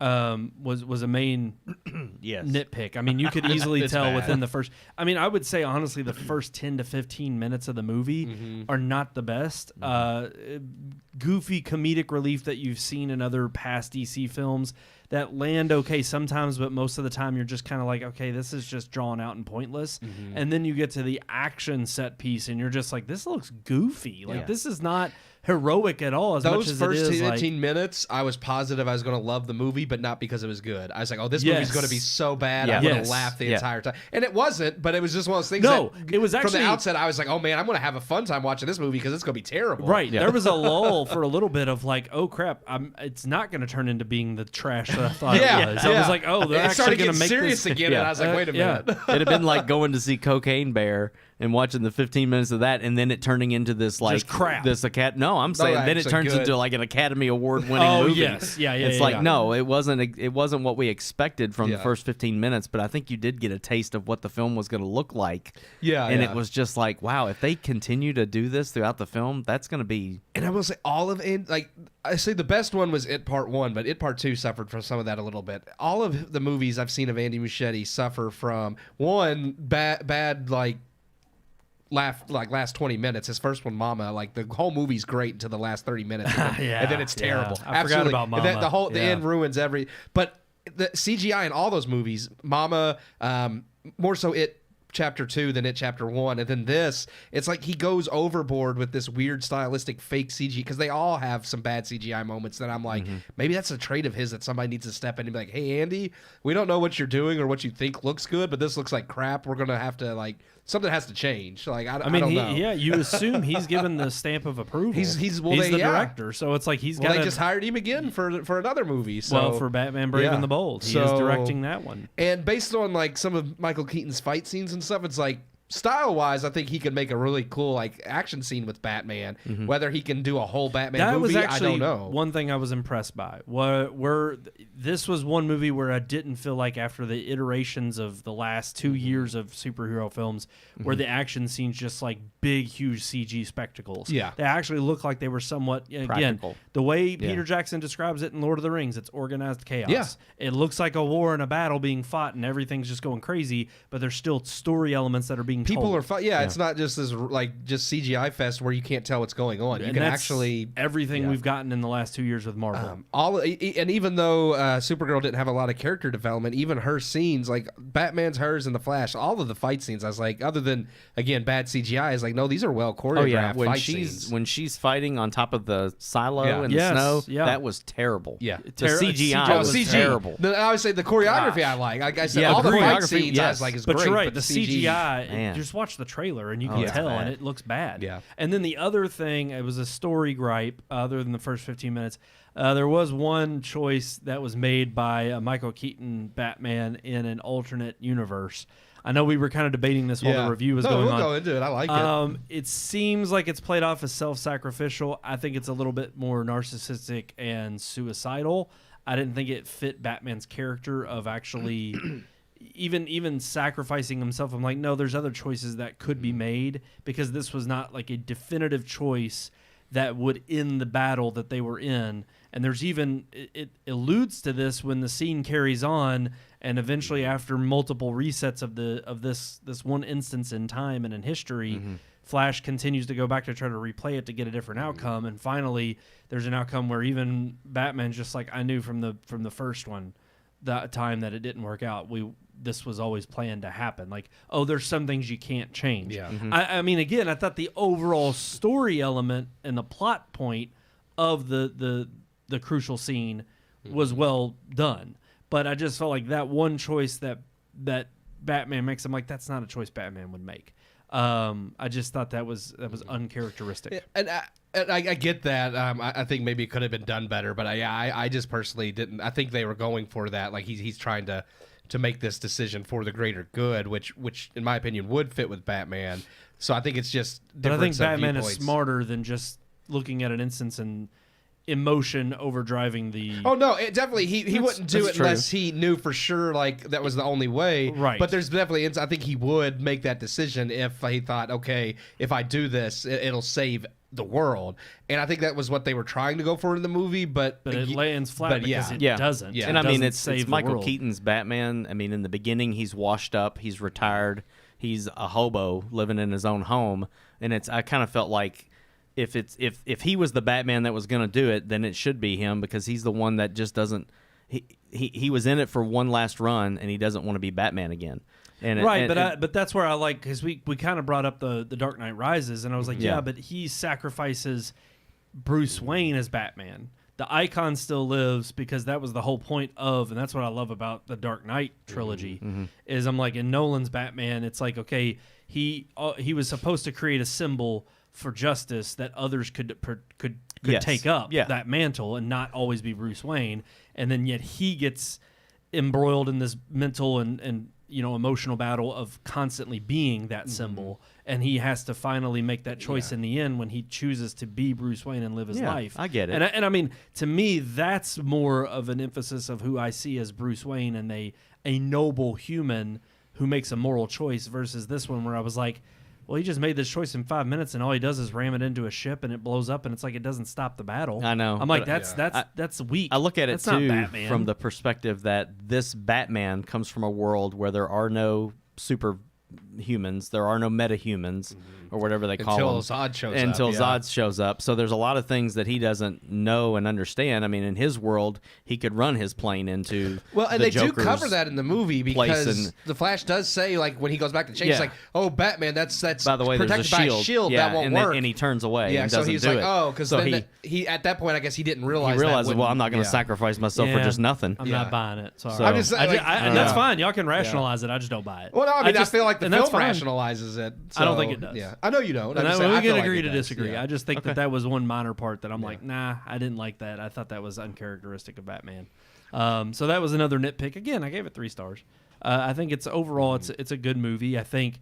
[SPEAKER 2] Was a main nitpick. I mean, you could easily tell within the first. I mean, I would say honestly, the first 10 to 15 minutes of the movie are not the best. Goofy comedic relief that you've seen in other past DC films that land okay sometimes, but most of the time you're just kind of like, okay, this is just drawn out and pointless. And then you get to the action set piece, and you're just like, this looks goofy. Like this is not heroic at all.
[SPEAKER 3] Those first 15 minutes, I was positive I was going to love the movie, but not because it was good. I was like, this movie's going to be so bad, I'm going to laugh the entire time. And it wasn't, but it was just one of those things.
[SPEAKER 2] No, it was actually
[SPEAKER 3] from the outset. I was like, oh man, I'm going to have a fun time watching this movie because it's going to be terrible.
[SPEAKER 2] Right. There was a lull for a little bit of like, oh crap, it's not going to turn into being the trash that I thought it was. I was like, they're actually going to make
[SPEAKER 3] serious
[SPEAKER 2] this
[SPEAKER 3] again. And I was like, wait a minute.
[SPEAKER 4] It'd have been like going to see Cocaine Bear and watching the 15 minutes of that, and then it turning into this like
[SPEAKER 2] just crap.
[SPEAKER 4] No, I'm saying then it turns into like an Academy Award winning movie.
[SPEAKER 2] Yes,
[SPEAKER 4] It's like no, it wasn't what we expected from the first 15 minutes, but I think you did get a taste of what the film was going to look like. It was just like, wow, if they continue to do this throughout the film, that's going to be.
[SPEAKER 3] And I will say I say the best one was It Part 1, but It Part 2 suffered from some of that a little bit. All of the movies I've seen of Andy Muschietti suffer from one bad last 20 minutes. His first one, Mama, like the whole movie's great until the last 30 minutes, and then it's terrible.
[SPEAKER 2] I forgot about Mama.
[SPEAKER 3] The end ruins every. But the CGI in all those movies, Mama, more so It Chapter 2 than It Chapter 1, and then this, it's like he goes overboard with this weird stylistic fake CG, because they all have some bad CGI moments that I'm like, maybe that's a trait of his that somebody needs to step in and be like, hey Andy, we don't know what you're doing or what you think looks good, but this looks like crap. We're gonna have to something has to change. Like I don't know.
[SPEAKER 2] Yeah, you assume he's given the stamp of approval.
[SPEAKER 3] He's the
[SPEAKER 2] director, so it's like he's got.
[SPEAKER 3] They just hired him again for another movie. So
[SPEAKER 2] for Batman Brave and the Bold, he is directing that one.
[SPEAKER 3] And based on like some of Michael Keaton's fight scenes and stuff, it's like style-wise, I think he could make a really cool like action scene with Batman. Whether he can do a whole Batman
[SPEAKER 5] That
[SPEAKER 3] movie,
[SPEAKER 5] was actually
[SPEAKER 3] I don't know.
[SPEAKER 5] one thing I was impressed by. This was one movie where I didn't feel like after the iterations of the last 2 years of superhero films, where the action scenes just like big, huge CG spectacles.
[SPEAKER 3] Yeah.
[SPEAKER 5] They actually looked like they were somewhat, again,
[SPEAKER 4] Practical.
[SPEAKER 5] the way Peter Jackson describes it in Lord of the Rings, it's organized chaos.
[SPEAKER 3] Yeah.
[SPEAKER 5] It looks like a war and a battle being fought and everything's just going crazy, but there's still story elements that are being
[SPEAKER 3] People
[SPEAKER 5] told.
[SPEAKER 3] are fun. Yeah, it's not just this like just CGI fest where you can't tell what's going on. You
[SPEAKER 5] And
[SPEAKER 3] can
[SPEAKER 5] that's
[SPEAKER 3] actually
[SPEAKER 5] everything we've gotten in the last 2 years with Marvel.
[SPEAKER 3] and even though Supergirl didn't have a lot of character development, even her scenes, like Batman's, hers, and the Flash, all of the fight scenes, I was like, other than again bad CGI, I was like, no, these are well choreographed
[SPEAKER 4] when
[SPEAKER 3] fight
[SPEAKER 4] she's
[SPEAKER 3] scenes.
[SPEAKER 4] fighting on top of the silo
[SPEAKER 3] Yeah.
[SPEAKER 4] in
[SPEAKER 5] Yes,
[SPEAKER 4] the snow,
[SPEAKER 5] yeah.
[SPEAKER 4] that was terrible.
[SPEAKER 3] Yeah.
[SPEAKER 4] The CGI
[SPEAKER 5] CGI
[SPEAKER 4] was
[SPEAKER 5] was
[SPEAKER 4] terrible.
[SPEAKER 3] I would say the choreography I like I said,
[SPEAKER 4] Yeah,
[SPEAKER 3] all
[SPEAKER 4] the
[SPEAKER 3] the fight
[SPEAKER 4] choreography,
[SPEAKER 3] scenes I was
[SPEAKER 4] yes.
[SPEAKER 3] like is
[SPEAKER 5] But
[SPEAKER 3] great.
[SPEAKER 5] you're right.
[SPEAKER 3] But
[SPEAKER 5] The CGI,
[SPEAKER 4] Man.
[SPEAKER 5] just watch the trailer and you can
[SPEAKER 4] it's
[SPEAKER 5] tell,
[SPEAKER 4] bad.
[SPEAKER 5] and it looks bad.
[SPEAKER 3] Yeah.
[SPEAKER 5] And then the other thing, it was a story gripe. Other than the first 15 minutes, there was one choice that was made by Michael Keaton Batman in an alternate universe. I know we were kind of debating this while the review was going
[SPEAKER 3] we'll
[SPEAKER 5] on.
[SPEAKER 3] go into it. I like it.
[SPEAKER 5] It seems like it's played off as self-sacrificial. I think it's a little bit more narcissistic and suicidal. I didn't think it fit Batman's character of actually even sacrificing himself. I'm like, no, there's other choices that could be made, because this was not like a definitive choice that would end the battle that they were in. And there's even, it alludes to this when the scene carries on, and eventually after multiple resets of this one instance in time and in history, Flash continues to go back to try to replay it to get a different outcome, and finally there's an outcome where even Batman's just like, I knew from the first one, that time that it didn't work out. This was always planned to happen. Like, oh, there's some things you can't change.
[SPEAKER 3] Yeah.
[SPEAKER 5] I mean, again, I thought the overall story element and the plot point of the crucial scene was well done, but I just felt like that one choice that Batman makes, I'm like, that's not a choice Batman would make. I just thought that was uncharacteristic.
[SPEAKER 3] And I get that. I think maybe it could have been done better, but I just personally didn't. I think they were going for that. Like he's trying to make this decision for the greater good, which in my opinion would fit with Batman. So I think it's just
[SPEAKER 5] But I think
[SPEAKER 3] difference of
[SPEAKER 5] Batman is
[SPEAKER 3] viewpoints.
[SPEAKER 5] smarter than just looking at an instance and emotion overdriving the.
[SPEAKER 3] Oh no, it definitely he wouldn't do
[SPEAKER 5] that's
[SPEAKER 3] it unless he knew for sure like that was the only way.
[SPEAKER 5] Right.
[SPEAKER 3] But there's definitely, I think he would make that decision if he thought, okay, if I do this, it'll save the world. And I think that was what they were trying to go for in the movie, but
[SPEAKER 5] it lands flat
[SPEAKER 3] but
[SPEAKER 5] because it
[SPEAKER 4] Yeah.
[SPEAKER 5] doesn't.
[SPEAKER 3] Yeah.
[SPEAKER 5] It
[SPEAKER 4] And I mean,
[SPEAKER 5] doesn't
[SPEAKER 4] it's
[SPEAKER 5] save the
[SPEAKER 4] Michael
[SPEAKER 5] world.
[SPEAKER 4] Keaton's Batman. I mean, in the beginning, he's washed up, he's retired, he's a hobo living in his own home, and I kind of felt like if he was the Batman that was going to do it, then it should be him, because he's the one that just doesn't. He was in it for one last run, and he doesn't want to be Batman again.
[SPEAKER 5] But that's where I like, because we kind of brought up the Dark Knight Rises, and I was like, yeah, but he sacrifices Bruce Wayne as Batman. The icon still lives, because that was the whole point of, and that's what I love about the Dark Knight trilogy, is I'm like, in Nolan's Batman, it's like, okay, he was supposed to create a symbol for justice that others could
[SPEAKER 4] Yes.
[SPEAKER 5] take up
[SPEAKER 4] Yeah.
[SPEAKER 5] that mantle and not always be Bruce Wayne, and then yet he gets embroiled in this mental and emotional battle of constantly being that symbol, and he has to finally make that choice in the end when he chooses to be Bruce Wayne and live his life.
[SPEAKER 4] I get it.
[SPEAKER 5] And I mean, to me, that's more of an emphasis of who I see as Bruce Wayne and a noble human who makes a moral choice, versus this one where I was like, well, he just made this choice in 5 minutes, and all he does is ram it into a ship, and it blows up, and it's like it doesn't stop the battle.
[SPEAKER 4] I know,
[SPEAKER 5] I'm like,
[SPEAKER 4] but,
[SPEAKER 5] that's weak.
[SPEAKER 4] I look at it
[SPEAKER 5] That's not
[SPEAKER 4] too
[SPEAKER 5] Batman.
[SPEAKER 4] from the perspective that this Batman comes from a world where there are no superhumans, there are no metahumans, or whatever they call
[SPEAKER 3] until
[SPEAKER 4] them.
[SPEAKER 3] Zod shows up.
[SPEAKER 4] Until
[SPEAKER 3] yeah.
[SPEAKER 4] Zod shows up. So there's a lot of things that he doesn't know and understand. I mean, in his world, he could run his plane into
[SPEAKER 3] Well, and
[SPEAKER 4] the
[SPEAKER 3] they do
[SPEAKER 4] Joker's
[SPEAKER 3] cover that in the movie,
[SPEAKER 4] place,
[SPEAKER 3] because
[SPEAKER 4] and
[SPEAKER 3] the Flash does say, like, when he goes back to change,
[SPEAKER 4] Yeah.
[SPEAKER 3] it's like, oh, Batman, that's
[SPEAKER 4] by the way, there's
[SPEAKER 3] protected
[SPEAKER 4] a
[SPEAKER 3] by
[SPEAKER 4] shield.
[SPEAKER 3] a shield
[SPEAKER 4] Yeah,
[SPEAKER 3] that won't
[SPEAKER 4] and
[SPEAKER 3] work.
[SPEAKER 4] and he turns away
[SPEAKER 3] yeah,
[SPEAKER 4] and
[SPEAKER 3] so
[SPEAKER 4] doesn't
[SPEAKER 3] he's
[SPEAKER 4] do
[SPEAKER 3] like,
[SPEAKER 4] it.
[SPEAKER 3] oh, because
[SPEAKER 4] So
[SPEAKER 3] then he at that point, I guess he didn't realize.
[SPEAKER 4] he realizes,
[SPEAKER 3] that
[SPEAKER 4] well, I'm not going to
[SPEAKER 3] yeah.
[SPEAKER 4] sacrifice myself for
[SPEAKER 5] Yeah.
[SPEAKER 4] just nothing.
[SPEAKER 5] I'm
[SPEAKER 3] Yeah.
[SPEAKER 5] not buying it. Sorry.
[SPEAKER 4] So-
[SPEAKER 3] I'm just saying, like,
[SPEAKER 5] and that's fine. Y'all can rationalize it. I just don't buy it.
[SPEAKER 3] Well, no, I mean, I
[SPEAKER 5] just-
[SPEAKER 3] feel like the
[SPEAKER 5] and that's
[SPEAKER 3] film
[SPEAKER 5] fine.
[SPEAKER 3] rationalizes it.
[SPEAKER 5] I don't
[SPEAKER 3] so,
[SPEAKER 5] think it does.
[SPEAKER 3] Yeah, I know you don't.
[SPEAKER 5] And
[SPEAKER 3] I'm just
[SPEAKER 5] we
[SPEAKER 3] saying, I feel
[SPEAKER 5] can
[SPEAKER 3] like
[SPEAKER 5] agree
[SPEAKER 3] it
[SPEAKER 5] to
[SPEAKER 3] does.
[SPEAKER 5] disagree.
[SPEAKER 3] Yeah.
[SPEAKER 5] I just think that was one minor part that I'm like, nah, I didn't like that. I thought that was uncharacteristic of Batman. So that was another nitpick. Again, I gave it 3 stars. I think it's overall it's a good movie. I think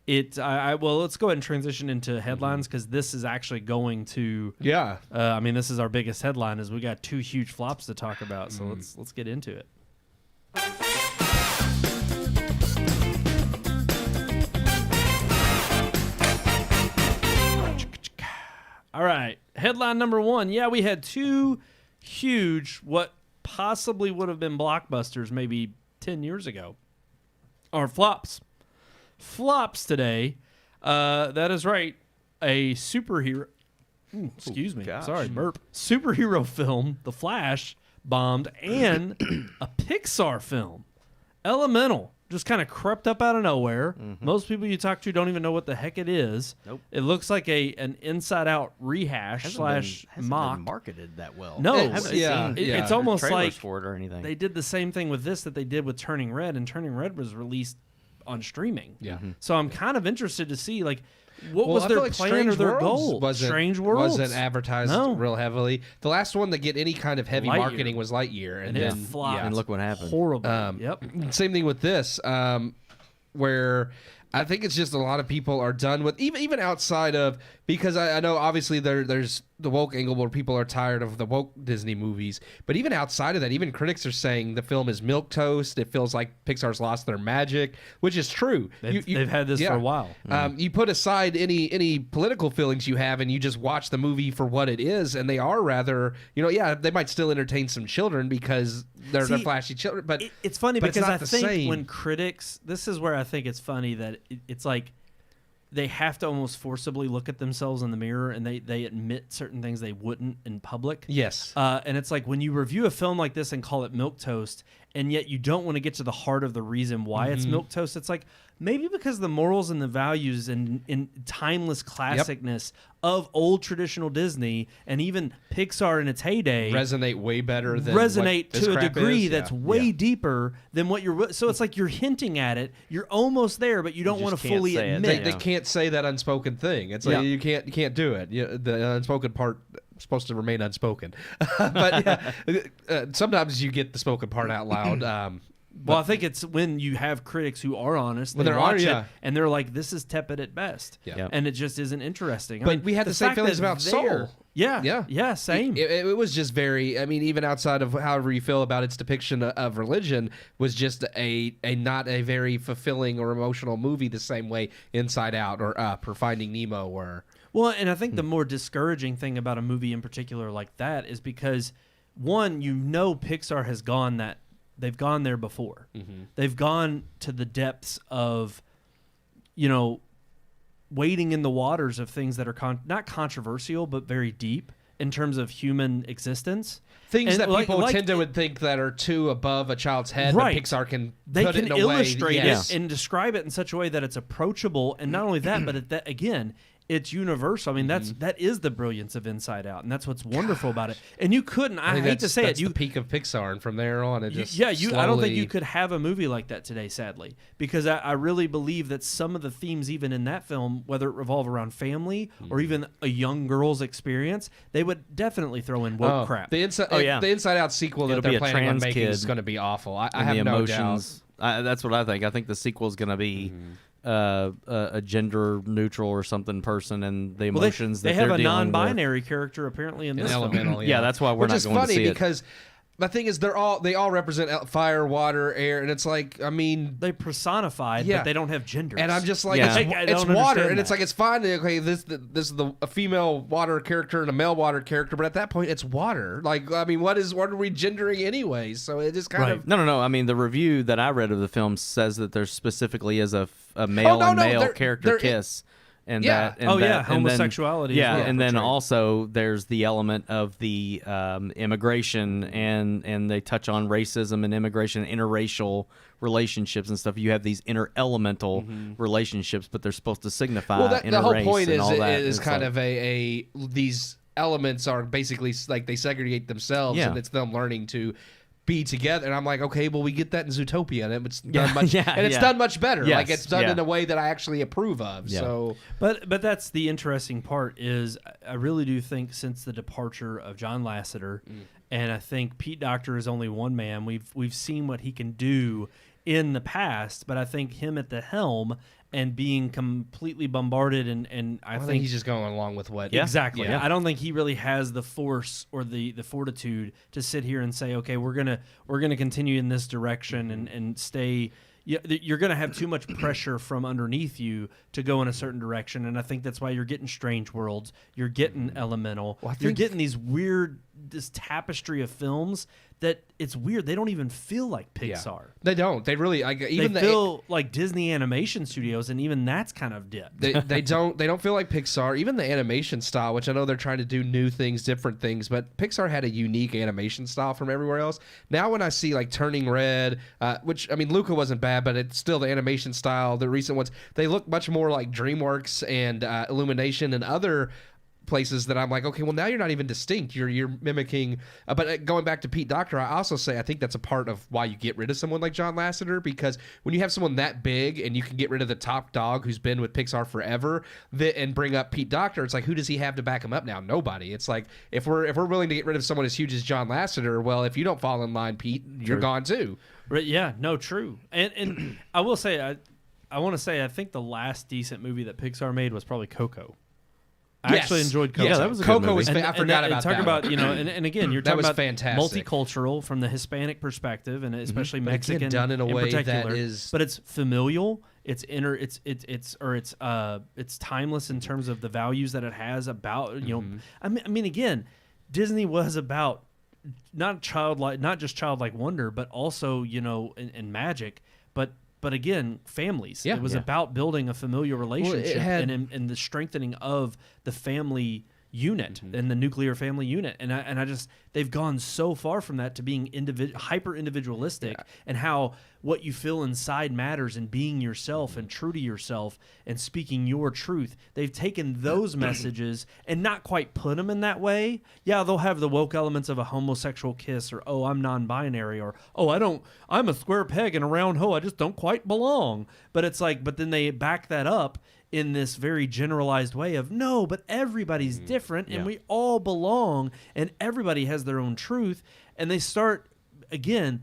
[SPEAKER 5] Well, let's go ahead and transition into headlines because this is actually going to.
[SPEAKER 3] Yeah.
[SPEAKER 5] I mean, this is our biggest headline. Is we got 2 huge flops to talk about. So let's get into it. All right, headline number 1. Yeah, we had 2 huge, what possibly would have been blockbusters maybe 10 years ago. Or flops. Flops today. That is right. A superhero. Excuse me.
[SPEAKER 4] gosh.
[SPEAKER 5] Sorry, burp. Superhero film, The Flash, bombed, and a Pixar film, Elemental, just kind of crept up out of nowhere. Most people you talk to don't even know what the heck it is.
[SPEAKER 4] Nope.
[SPEAKER 5] It looks like an Inside Out rehash
[SPEAKER 4] Hasn't
[SPEAKER 5] mock.
[SPEAKER 4] been marketed that well.
[SPEAKER 5] No,
[SPEAKER 4] I haven't
[SPEAKER 3] yeah,
[SPEAKER 4] seen
[SPEAKER 5] it's almost
[SPEAKER 4] trailers
[SPEAKER 5] like
[SPEAKER 4] for it or anything.
[SPEAKER 5] they did the same thing with this that they did with Turning Red, and Turning Red was released on streaming.
[SPEAKER 3] Yeah.
[SPEAKER 5] So I'm kind of interested to see what
[SPEAKER 3] Well,
[SPEAKER 5] was
[SPEAKER 3] I
[SPEAKER 5] their
[SPEAKER 3] feel like
[SPEAKER 5] plan
[SPEAKER 3] Strange
[SPEAKER 5] or their
[SPEAKER 3] Worlds
[SPEAKER 5] goal. Strange Worlds
[SPEAKER 3] wasn't advertised
[SPEAKER 5] No.
[SPEAKER 3] real heavily. The last one to get any kind of heavy
[SPEAKER 5] Lightyear.
[SPEAKER 3] marketing was Lightyear,
[SPEAKER 5] and
[SPEAKER 3] then
[SPEAKER 5] it flopped.
[SPEAKER 3] yeah.
[SPEAKER 4] And look what happened.
[SPEAKER 5] Horrible.
[SPEAKER 3] Um,
[SPEAKER 5] Yep.
[SPEAKER 3] Same thing with this, where I think it's just a lot of people are done with even outside of, because I know obviously there's the woke angle where people are tired of the woke Disney movies, but even outside of that, even critics are saying the film is milquetoast. It feels like Pixar's lost their magic, which is true.
[SPEAKER 5] They've had this for a while.
[SPEAKER 3] You put aside any political feelings you have, and you just watch the movie for what it is, and they are rather, they might still entertain some children because they're
[SPEAKER 5] See,
[SPEAKER 3] flashy children, but
[SPEAKER 5] It's funny
[SPEAKER 3] but it's
[SPEAKER 5] because
[SPEAKER 3] not
[SPEAKER 5] I
[SPEAKER 3] the
[SPEAKER 5] think
[SPEAKER 3] same.
[SPEAKER 5] when critics, this is where I think it's funny that it's like they have to almost forcibly look at themselves in the mirror, and they admit certain things they wouldn't in public.
[SPEAKER 3] yes.
[SPEAKER 5] And it's like when you review a film like this and call it milquetoast, and yet you don't want to get to the heart of the reason why it's milquetoast. It's like maybe because the morals and the values and timeless classicness of old traditional Disney and even Pixar in its heyday
[SPEAKER 3] resonate way better than
[SPEAKER 5] resonate
[SPEAKER 3] what this
[SPEAKER 5] to a
[SPEAKER 3] crap
[SPEAKER 5] degree
[SPEAKER 3] is.
[SPEAKER 5] that's
[SPEAKER 3] Yeah.
[SPEAKER 5] way
[SPEAKER 3] Yeah.
[SPEAKER 5] deeper than what you're. So it's like you're hinting at it. You're almost there, but you don't
[SPEAKER 4] just
[SPEAKER 5] want to
[SPEAKER 4] can't
[SPEAKER 5] fully
[SPEAKER 4] say it.
[SPEAKER 5] admit.
[SPEAKER 3] They can't say that unspoken thing. It's like
[SPEAKER 5] Yeah.
[SPEAKER 3] you can't do it. The unspoken part is supposed to remain unspoken. But yeah, sometimes you get the spoken part out loud.
[SPEAKER 5] Well, I think it's when you have critics who are honest,
[SPEAKER 3] When
[SPEAKER 5] they
[SPEAKER 3] there
[SPEAKER 5] watch
[SPEAKER 3] are,
[SPEAKER 5] it,
[SPEAKER 3] yeah.
[SPEAKER 5] and they're like, "This is tepid at best,"
[SPEAKER 3] Yeah.
[SPEAKER 4] Yep.
[SPEAKER 5] and it just isn't interesting. I
[SPEAKER 3] But
[SPEAKER 5] mean,
[SPEAKER 3] we had the same
[SPEAKER 5] fact
[SPEAKER 3] feelings
[SPEAKER 5] that
[SPEAKER 3] about
[SPEAKER 5] there-
[SPEAKER 3] Soul.
[SPEAKER 5] Yeah, same.
[SPEAKER 3] It was just very. I mean, even outside of however you feel about its depiction of religion, was just a not a very fulfilling or emotional movie. The same way Inside Out or Up or Finding Nemo were.
[SPEAKER 5] Well, and I think the more discouraging thing about a movie in particular like that is because, one, Pixar has gone that. They've gone there before. They've gone to the depths of, wading in the waters of things that are not controversial, but very deep in terms of human existence.
[SPEAKER 3] Things
[SPEAKER 5] And
[SPEAKER 3] that
[SPEAKER 5] like-
[SPEAKER 3] people
[SPEAKER 5] like
[SPEAKER 3] tend to
[SPEAKER 5] it-
[SPEAKER 3] would think that are too above a child's head,
[SPEAKER 5] Right.
[SPEAKER 3] but Pixar can
[SPEAKER 5] They
[SPEAKER 3] put
[SPEAKER 5] can
[SPEAKER 3] it in a
[SPEAKER 5] illustrate
[SPEAKER 3] way. Yes.
[SPEAKER 5] it and describe it in such a way that it's approachable, and not only that, but again, it's universal. I mean, that is the brilliance of Inside Out, and that's what's wonderful about it. And you couldn't. I
[SPEAKER 3] think
[SPEAKER 5] hate to say
[SPEAKER 3] that's
[SPEAKER 5] it.
[SPEAKER 3] the peak of Pixar, and from there on, it just
[SPEAKER 5] I don't think you
[SPEAKER 3] slowly-
[SPEAKER 5] could have a movie like that today, sadly, because I really believe that some of the themes, even in that film, whether it revolve around family or even a young girl's experience, they would definitely throw in woke crap.
[SPEAKER 3] The Inside,
[SPEAKER 4] yeah.
[SPEAKER 3] the Inside Out sequel
[SPEAKER 4] It'll
[SPEAKER 3] that
[SPEAKER 4] be
[SPEAKER 3] they're
[SPEAKER 4] a
[SPEAKER 3] planning on
[SPEAKER 4] trans
[SPEAKER 3] making
[SPEAKER 4] kid
[SPEAKER 3] is going to be awful. I
[SPEAKER 4] And
[SPEAKER 3] have
[SPEAKER 4] the
[SPEAKER 3] no doubt.
[SPEAKER 4] emotions. That's what I think. I think the sequel is going to be a gender neutral or something person, and the
[SPEAKER 5] Well,
[SPEAKER 4] emotions
[SPEAKER 5] they
[SPEAKER 4] that
[SPEAKER 5] have
[SPEAKER 4] they're
[SPEAKER 5] a
[SPEAKER 4] dealing
[SPEAKER 5] non-binary character apparently in
[SPEAKER 3] An
[SPEAKER 5] this film.
[SPEAKER 3] elemental,
[SPEAKER 4] Yeah, that's why we're
[SPEAKER 3] Which
[SPEAKER 4] not
[SPEAKER 3] is
[SPEAKER 4] going to
[SPEAKER 3] funny
[SPEAKER 4] see it.
[SPEAKER 3] because the thing is, they all represent fire, water, air, and it's like, I mean,
[SPEAKER 5] They personified,
[SPEAKER 3] Yeah.
[SPEAKER 5] but they don't have genders.
[SPEAKER 3] and I'm just like,
[SPEAKER 4] Yeah.
[SPEAKER 5] I
[SPEAKER 3] it's
[SPEAKER 5] don't
[SPEAKER 3] water,
[SPEAKER 5] understand
[SPEAKER 3] and it's
[SPEAKER 5] that.
[SPEAKER 3] like it's fine. Okay, this is a female water character and a male water character, but at that point, it's water. Like, I mean, what are we gendering anyway? So it just kind
[SPEAKER 5] Right.
[SPEAKER 3] of
[SPEAKER 4] No. I mean, the review that I read of the film says that there specifically is a male and male
[SPEAKER 3] there-
[SPEAKER 4] character
[SPEAKER 3] there-
[SPEAKER 4] kiss. And
[SPEAKER 3] Yeah.
[SPEAKER 4] that, and
[SPEAKER 5] Oh,
[SPEAKER 4] that,
[SPEAKER 5] yeah,
[SPEAKER 4] and then-
[SPEAKER 5] homosexuality is
[SPEAKER 4] Yeah,
[SPEAKER 5] well
[SPEAKER 4] and then
[SPEAKER 5] portrayed.
[SPEAKER 4] also there's the element of the immigration, and they touch on racism and immigration, interracial relationships and stuff. You have these inter-elemental relationships, but they're supposed to signify
[SPEAKER 3] well, the whole
[SPEAKER 4] interrace
[SPEAKER 3] point
[SPEAKER 4] and all that.
[SPEAKER 3] is
[SPEAKER 4] It's
[SPEAKER 3] kind
[SPEAKER 4] like-
[SPEAKER 3] of a these elements are basically like they segregate themselves,
[SPEAKER 4] Yeah.
[SPEAKER 3] and it's them learning to be together. And I'm like, okay, well, we get that in Zootopia, and it's
[SPEAKER 4] Yeah,
[SPEAKER 3] done much,
[SPEAKER 4] yeah,
[SPEAKER 3] and it's
[SPEAKER 4] yeah.
[SPEAKER 3] done much better.
[SPEAKER 4] Yes,
[SPEAKER 3] Like it's done
[SPEAKER 4] yeah.
[SPEAKER 3] in a way that I actually approve of.
[SPEAKER 4] Yeah.
[SPEAKER 3] So
[SPEAKER 5] But that's the interesting part is I really do think since the departure of John Lasseter, and I think Pete Docter is only one man. We've seen what he can do in the past, but I think him at the helm and being completely bombarded. And I
[SPEAKER 3] think
[SPEAKER 5] think
[SPEAKER 3] he's just going along with what.
[SPEAKER 5] Exactly.
[SPEAKER 3] Yeah.
[SPEAKER 5] I don't think he really has the force or the fortitude to sit here and say, okay, we're gonna continue in this direction and stay. You're going to have too much pressure from underneath you to go in a certain direction, and I think that's why you're getting Strange Worlds, you're getting Elemental, you're getting this tapestry of films that it's weird. They don't even feel like Pixar.
[SPEAKER 3] Yeah. They don't. They really
[SPEAKER 5] they feel like Disney Animation Studios, and even that's kind of dipped.
[SPEAKER 3] They don't feel like Pixar. Even the animation style, which I know they're trying to do new things, different things, but Pixar had a unique animation style from everywhere else. Now when I see like Turning Red, which I mean Luca wasn't bad, but it's still the animation style. The recent ones, they look much more like DreamWorks and Illumination and other places that I'm like, okay, well now you're not even distinct. You're mimicking. But going back to Pete Docter, I also say I think that's a part of why you get rid of someone like John Lasseter, because when you have someone that big and you can get rid of the top dog who's been with Pixar forever and bring up Pete Docter, it's like, who does he have to back him up now? Nobody. It's like if we're willing to get rid of someone as huge as John Lasseter, well, if you don't fall in line, Pete, you're gone too.
[SPEAKER 5] Right? Yeah. No. True. And I will say I want to say I think the last decent movie that Pixar made was probably Coco. I actually enjoyed Coco.
[SPEAKER 4] Yeah, that was a
[SPEAKER 3] Coco
[SPEAKER 4] good movie.
[SPEAKER 3] was I forgot about
[SPEAKER 5] talk
[SPEAKER 3] that.
[SPEAKER 5] about, and again, you're
[SPEAKER 3] That
[SPEAKER 5] talking
[SPEAKER 3] was
[SPEAKER 5] about
[SPEAKER 3] fantastic.
[SPEAKER 5] multicultural from the Hispanic perspective, and especially
[SPEAKER 3] But again,
[SPEAKER 5] Mexican
[SPEAKER 3] done in a way that
[SPEAKER 5] particular.
[SPEAKER 3] is-
[SPEAKER 5] But it's familial. It's it's timeless in terms of the values that it has about I mean again, Disney was about not just childlike wonder, but also in magic, but again, families.
[SPEAKER 3] Yeah.
[SPEAKER 5] It was
[SPEAKER 3] Yeah.
[SPEAKER 5] about building a familial relationship and the strengthening of the family unit and the nuclear family unit. And I just, they've gone so far from that to being hyper individualistic, and how what you feel inside matters, and being yourself and true to yourself and speaking your truth. They've taken those messages and not quite put them in that way. Yeah, they'll have the woke elements of a homosexual kiss, or, oh, I'm non-binary, or, oh, I'm a square peg in a round hole, I just don't quite belong. But it's like, but then they back that up in this very generalized way of, no, but everybody's different and we all belong and everybody has their own truth. And they start, again,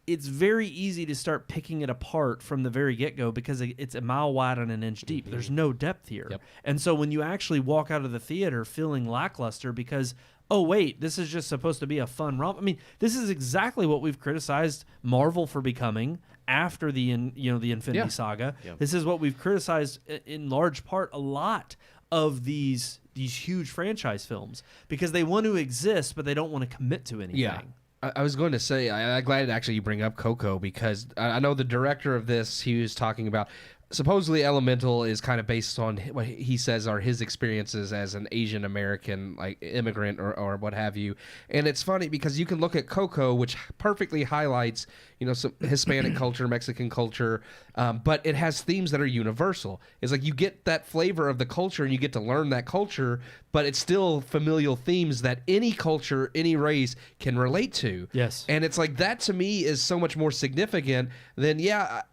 [SPEAKER 5] it's very easy to start picking it apart from the very get-go, because it's a mile wide and an inch deep. There's no depth here.
[SPEAKER 3] Yep.
[SPEAKER 5] And so when you actually walk out of the theater feeling lackluster because, oh, wait, this is just supposed to be a fun romp. I mean, this is exactly what we've criticized Marvel for becoming after the Infinity Saga.
[SPEAKER 4] Yep.
[SPEAKER 5] This is what we've criticized in large part a lot of these huge franchise films, because they want to exist, but they don't want to commit to anything.
[SPEAKER 3] Yeah. I was going to say, I'm glad actually you bring up Coco, because I know the director of this, he was talking about, supposedly Elemental is kind of based on what he says are his experiences as an Asian American, like immigrant or what have you. And it's funny because you can look at Coco, which perfectly highlights, some Hispanic culture, Mexican culture, but it has themes that are universal. It's like you get that flavor of the culture and you get to learn that culture, but it's still familial themes that any culture, any race can relate to.
[SPEAKER 5] Yes.
[SPEAKER 3] And it's like that to me is so much more significant than,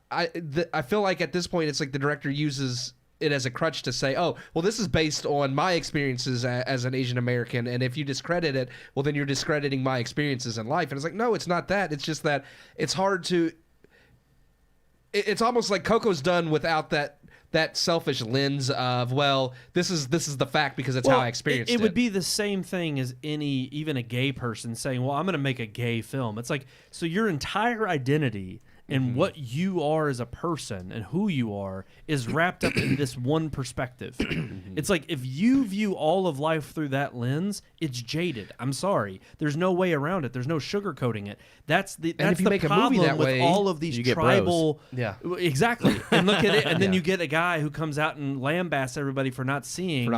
[SPEAKER 3] I feel like at this point it's like the director uses it as a crutch to say, oh, well, this is based on my experiences as an Asian American, and if you discredit it, well, then you're discrediting my experiences in life. And it's like, no, it's not that. It's just that it's hard to. It's almost like Coco's done without that selfish lens of, well, this is the fact because it's how I experienced it.
[SPEAKER 5] It would be the same thing as even a gay person saying, well, I'm going to make a gay film. It's like, so your entire identity and what you are as a person and who you are is wrapped up in this one perspective. It's like, if you view all of life through that lens, it's jaded. I'm sorry. There's no way around it. There's no sugarcoating it. That's the problem with all of these tribal.
[SPEAKER 3] Yeah.
[SPEAKER 5] Exactly. And look at it. And then you get a guy who comes out and lambasts everybody for not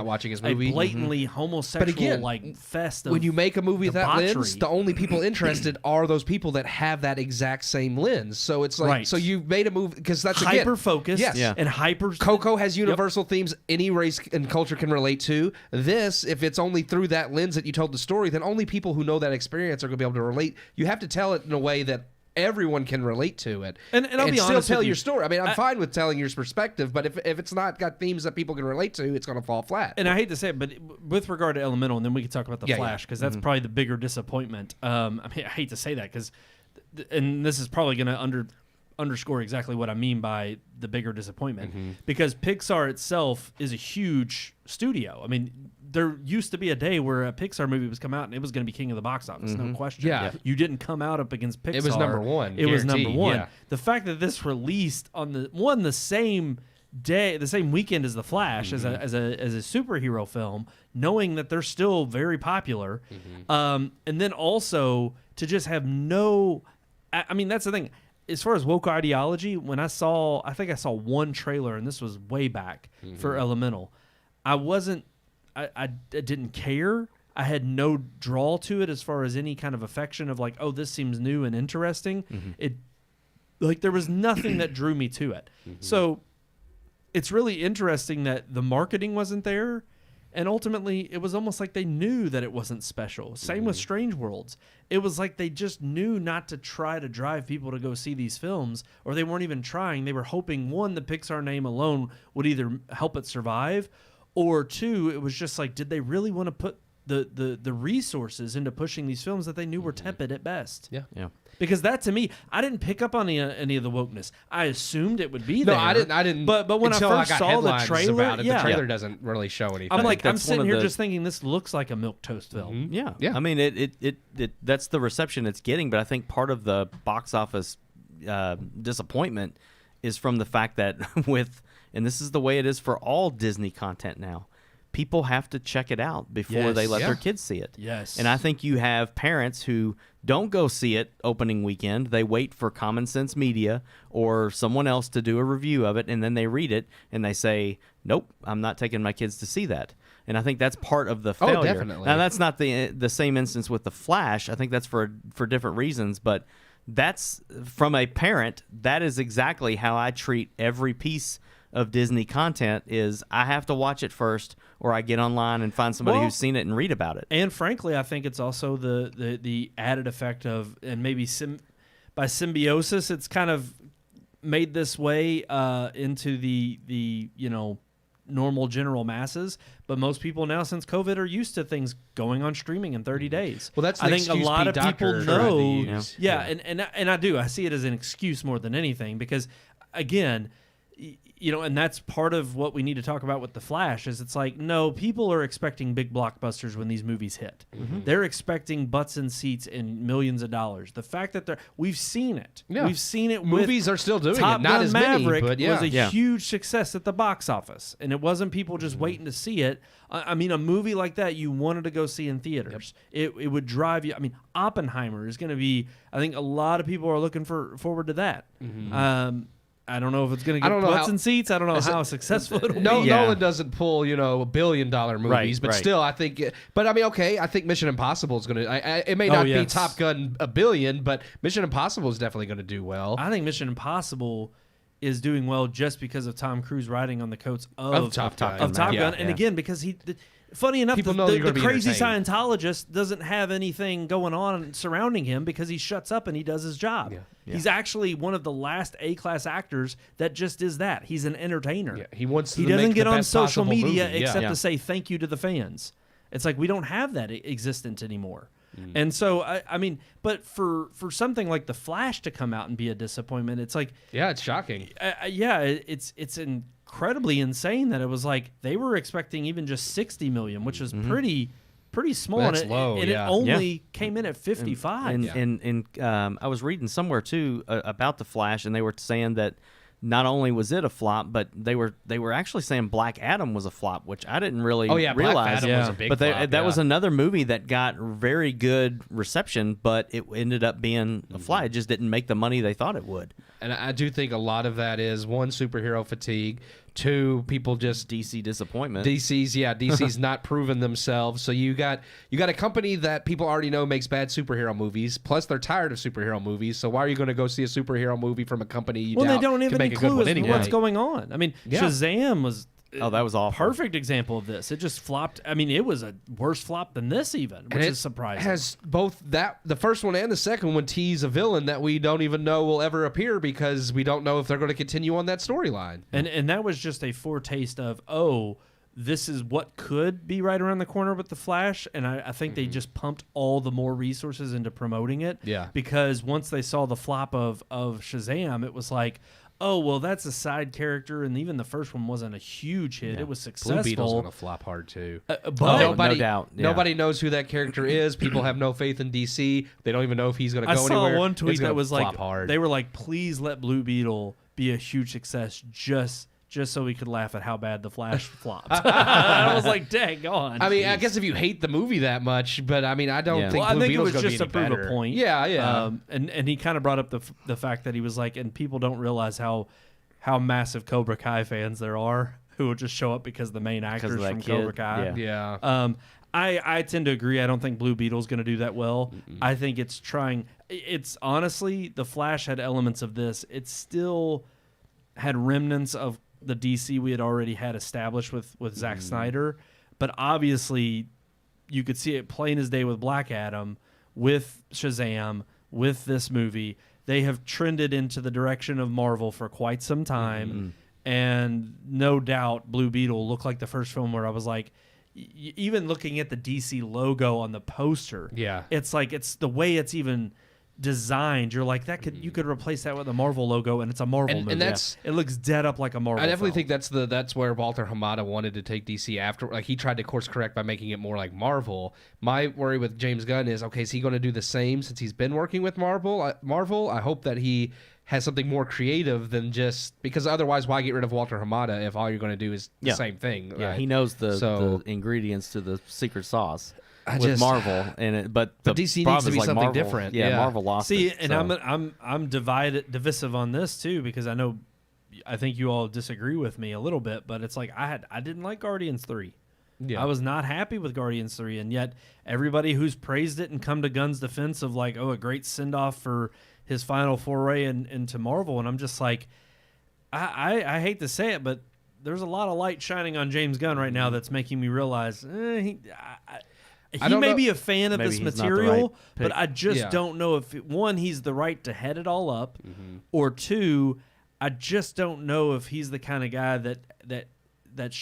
[SPEAKER 3] watching his movie.
[SPEAKER 5] A blatantly homosexual fest of
[SPEAKER 3] when you make a movie with that
[SPEAKER 5] debauchery.
[SPEAKER 3] lens, the only people interested are those people that have that exact same lens. So it's like, so you made a movie because that's
[SPEAKER 5] hyper focused,
[SPEAKER 3] yes,
[SPEAKER 5] and hyper.
[SPEAKER 3] Coco has universal themes any race and culture can relate to. This, if it's only through that lens that you told the story, then only people who know that experience are going to be able to relate. You have to tell it in a way that everyone can relate to it,
[SPEAKER 5] and I'll be honest,
[SPEAKER 3] still tell your story. I mean, I'm fine with telling your perspective, but if it's not got themes that people can relate to, it's going to fall flat.
[SPEAKER 5] And I hate to say it, but with regard to Elemental, and then we can talk about the Flash, because that's probably the bigger disappointment. I mean, I hate to say that because, and this is probably going to underscore exactly what I mean by the bigger disappointment, because Pixar itself is a huge studio. I mean, there used to be a day where a Pixar movie was come out and it was going to be king of the box office, no question.
[SPEAKER 3] Yeah.
[SPEAKER 5] You didn't come out up against Pixar.
[SPEAKER 3] It was number one,
[SPEAKER 5] It was number
[SPEAKER 3] guaranteed,
[SPEAKER 5] one.
[SPEAKER 3] yeah.
[SPEAKER 5] The fact that this released on the same day, the same weekend as The Flash, as a superhero film, knowing that they're still very popular, and then also to just have no. I mean, that's the thing. As far as woke ideology, when I think I saw one trailer, and this was way back for Elemental. I didn't care. I had no draw to it as far as any kind of affection of like, oh, this seems new and interesting. There was nothing that drew me to it. So it's really interesting that the marketing wasn't there. And ultimately, it was almost like they knew that it wasn't special. Same with Strange Worlds. It was like they just knew not to try to drive people to go see these films, or they weren't even trying. They were hoping, one, the Pixar name alone would either help it survive, or two, it was just like, did they really want to put the resources into pushing these films that they knew were tepid at best?
[SPEAKER 4] Yeah.
[SPEAKER 5] Because that, to me, I didn't pick up on any of the wokeness. I assumed it would be there.
[SPEAKER 3] No, I didn't.
[SPEAKER 5] But when I
[SPEAKER 3] until
[SPEAKER 5] first
[SPEAKER 3] got
[SPEAKER 5] saw the
[SPEAKER 3] headlines
[SPEAKER 5] trailer,
[SPEAKER 3] about it, the trailer doesn't really show anything.
[SPEAKER 5] I'm sitting here just thinking this looks like a milquetoast film.
[SPEAKER 4] Yeah.
[SPEAKER 3] Yeah.
[SPEAKER 4] I mean, it that's the reception it's getting, but I think part of the box office disappointment is from the fact that and this is the way it is for all Disney content now, people have to check it out before they let their kids see it.
[SPEAKER 5] Yes.
[SPEAKER 4] And I think you have parents who don't go see it opening weekend. They wait for Common Sense Media or someone else to do a review of it, and then they read it and they say, nope, I'm not taking my kids to see that. And I think that's part of the failure.
[SPEAKER 3] Oh, definitely.
[SPEAKER 4] Now, that's not the same instance with The Flash. I think that's for different reasons, but that's, from a parent, that is exactly how I treat every piece of Disney content. Is I have to watch it first, or I get online and find somebody who's seen it and read about it.
[SPEAKER 5] And frankly, I think it's also the added effect of, and maybe by symbiosis, it's kind of made this way into the normal general masses. But most people now, since COVID, are used to things going on streaming in 30 days.
[SPEAKER 3] Well, that's the
[SPEAKER 5] I think a
[SPEAKER 3] excuse
[SPEAKER 5] lot
[SPEAKER 3] Pete
[SPEAKER 5] of people
[SPEAKER 3] Docter tried to
[SPEAKER 5] know.
[SPEAKER 3] use.
[SPEAKER 5] Yeah, and I do. I see it as an excuse more than anything, because again, and that's part of what we need to talk about with The Flash. Is it's like, no, people are expecting big blockbusters when these movies hit. They're expecting butts in seats and millions of dollars. The fact that we've seen it.
[SPEAKER 3] Yeah.
[SPEAKER 5] We've seen it.
[SPEAKER 3] Movies
[SPEAKER 5] with
[SPEAKER 3] are still doing
[SPEAKER 5] Top
[SPEAKER 3] it. Not
[SPEAKER 5] Gun
[SPEAKER 3] as
[SPEAKER 5] Maverick
[SPEAKER 3] many, but
[SPEAKER 5] was a
[SPEAKER 4] Yeah.
[SPEAKER 5] huge success at the box office, and it wasn't people just waiting to see it. I mean, a movie like that you wanted to go see in theaters. It would drive you. I mean, Oppenheimer is going to be. I think a lot of people are looking forward to that. I don't know if it's going to get butts in seats. I don't know how successful it'll be.
[SPEAKER 3] Nolan doesn't pull, $1 billion movies,
[SPEAKER 4] Right,
[SPEAKER 3] but
[SPEAKER 4] right.
[SPEAKER 3] still, I think. But I mean, okay, I think Mission Impossible is going to. It may not be Top Gun $1 billion, but Mission Impossible is definitely going to do well.
[SPEAKER 5] I think Mission Impossible is doing well just because of Tom Cruise riding on the coats of
[SPEAKER 3] Top Gun.
[SPEAKER 5] And again, because funny enough,
[SPEAKER 3] People know they're
[SPEAKER 5] the
[SPEAKER 3] gonna be
[SPEAKER 5] crazy
[SPEAKER 3] entertained.
[SPEAKER 5] Scientologist doesn't have anything going on surrounding him because he shuts up and he does his job.
[SPEAKER 4] Yeah.
[SPEAKER 5] He's actually one of the last A-class actors that just is that. He's an entertainer.
[SPEAKER 3] Yeah, he wants.
[SPEAKER 5] He
[SPEAKER 3] to
[SPEAKER 5] doesn't
[SPEAKER 3] make
[SPEAKER 5] get
[SPEAKER 3] the
[SPEAKER 5] on
[SPEAKER 3] best
[SPEAKER 5] social
[SPEAKER 3] possible
[SPEAKER 5] media
[SPEAKER 3] movie.
[SPEAKER 5] except
[SPEAKER 3] Yeah.
[SPEAKER 5] to say thank you to the fans. It's like we don't have that existent anymore. And so, I mean, but for something like The Flash to come out and be a disappointment, it's like,
[SPEAKER 3] Yeah, it's shocking.
[SPEAKER 5] it's incredibly insane that it was like they were expecting even just 60 million, which is pretty small.
[SPEAKER 3] That's
[SPEAKER 5] and
[SPEAKER 3] low,
[SPEAKER 5] and
[SPEAKER 3] yeah.
[SPEAKER 5] it only came in at 55.
[SPEAKER 4] And I was reading somewhere too about The Flash, and they were saying that not only was it a flop, but they were actually saying Black Adam was a flop, which I didn't really
[SPEAKER 3] Black
[SPEAKER 4] realize.
[SPEAKER 3] Adam was a big
[SPEAKER 4] but
[SPEAKER 3] flop,
[SPEAKER 4] that was another movie that got very good reception, but it ended up being a flop. It just didn't make the money they thought it would.
[SPEAKER 3] And I do think a lot of that is, one, superhero fatigue. Two, people just
[SPEAKER 4] DC disappointment.
[SPEAKER 3] DC's not proven themselves. So you got a company that people already know makes bad superhero movies. Plus, they're tired of superhero movies. So why are you going to go see a superhero movie from a company you doubt
[SPEAKER 5] they don't
[SPEAKER 3] can
[SPEAKER 5] even
[SPEAKER 3] make a good
[SPEAKER 5] clue
[SPEAKER 3] one
[SPEAKER 5] as to
[SPEAKER 3] anyway?
[SPEAKER 5] what's going on. I mean,
[SPEAKER 3] Yeah.
[SPEAKER 5] Shazam was.
[SPEAKER 4] Oh, that was awful.
[SPEAKER 5] Perfect example of this. It just flopped. I mean, it was a worse flop than this even, which is surprising.
[SPEAKER 3] Has both the first one and the second one tease a villain that we don't even know will ever appear, because we don't know if they're going to continue on that storyline.
[SPEAKER 5] And that was just a foretaste of, this is what could be right around the corner with the Flash, and I think they just pumped all the more resources into promoting it.
[SPEAKER 3] Yeah.
[SPEAKER 5] Because once they saw the flop of Shazam, it was like, oh, well, that's a side character, and even the first one wasn't a huge hit. It was successful.
[SPEAKER 3] Blue Beetle's going to flop hard, too.
[SPEAKER 5] But
[SPEAKER 3] nobody,
[SPEAKER 4] no doubt. Yeah.
[SPEAKER 3] Nobody knows who that character is. People have no faith in DC. They don't even know if he's going to
[SPEAKER 5] I
[SPEAKER 3] go
[SPEAKER 5] saw
[SPEAKER 3] anywhere.
[SPEAKER 5] one tweet
[SPEAKER 3] It's
[SPEAKER 5] that
[SPEAKER 3] gonna
[SPEAKER 5] was like,
[SPEAKER 3] flop hard.
[SPEAKER 5] they were like, please let Blue Beetle be a huge success just so we could laugh at how bad the Flash flopped. I was like, dang on.
[SPEAKER 3] I mean, I guess if you hate the movie that much, but I mean, I don't think
[SPEAKER 5] Well,
[SPEAKER 3] Blue
[SPEAKER 5] I think
[SPEAKER 3] Beetle's
[SPEAKER 5] it was
[SPEAKER 3] going to be
[SPEAKER 5] just to
[SPEAKER 3] any
[SPEAKER 5] prove
[SPEAKER 3] better.
[SPEAKER 5] a point.
[SPEAKER 3] Yeah.
[SPEAKER 5] And he kind of brought up the fact that he was like, and people don't realize how massive Cobra Kai fans there are who will just show up because the main actors from Cobra Kai.
[SPEAKER 3] Yeah.
[SPEAKER 5] I tend to agree. I don't think Blue Beetle's going to do that well. I think it's honestly, the Flash had elements of this. It still had remnants of the DC we had already had established with Zack Snyder, but obviously you could see it plain as day with Black Adam, with Shazam, with this movie. They have trended into the direction of Marvel for quite some time, and no doubt Blue Beetle looked like the first film where I was like, even looking at the DC logo on the poster, it's like, it's the way it's even designed. You're like, you could replace that with a Marvel logo, and it's a Marvel movie.
[SPEAKER 3] And
[SPEAKER 5] it looks dead up like a Marvel.
[SPEAKER 3] I definitely
[SPEAKER 5] film.
[SPEAKER 3] think that's where Walter Hamada wanted to take DC after. Like, he tried to course correct by making it more like Marvel. My worry with James Gunn is, okay, is he going to do the same since he's been working with Marvel? I hope that he has something more creative than just, because otherwise, why get rid of Walter Hamada if all you're going to do is the same thing?
[SPEAKER 4] Yeah,
[SPEAKER 3] right?
[SPEAKER 4] he knows the ingredients to the secret sauce. With
[SPEAKER 3] just-
[SPEAKER 4] Marvel in it, but the
[SPEAKER 3] DC
[SPEAKER 4] problem
[SPEAKER 3] needs to
[SPEAKER 4] is
[SPEAKER 3] be
[SPEAKER 4] like
[SPEAKER 3] something
[SPEAKER 4] Marvel,
[SPEAKER 3] different.
[SPEAKER 4] Yeah,
[SPEAKER 3] Yeah.
[SPEAKER 4] Marvel lost
[SPEAKER 5] See,
[SPEAKER 4] it.
[SPEAKER 5] and
[SPEAKER 4] so.
[SPEAKER 5] I'm divisive on this too, because I think you all disagree with me a little bit, but it's like I didn't like Guardians 3.
[SPEAKER 3] Yeah.
[SPEAKER 5] I was not happy with Guardians 3, and yet everybody who's praised it and come to Gunn's defense of like, oh, a great send off for his final foray into Marvel, and I'm just like, I hate to say it, but there's a lot of light shining on James Gunn right now that's making me realize he may be a fan of
[SPEAKER 4] Maybe
[SPEAKER 5] this
[SPEAKER 4] he's not the
[SPEAKER 5] material,
[SPEAKER 4] right
[SPEAKER 5] but
[SPEAKER 4] pick.
[SPEAKER 5] I just don't know if one, he's the right to head it all up, or two, I just don't know if he's the kind of guy that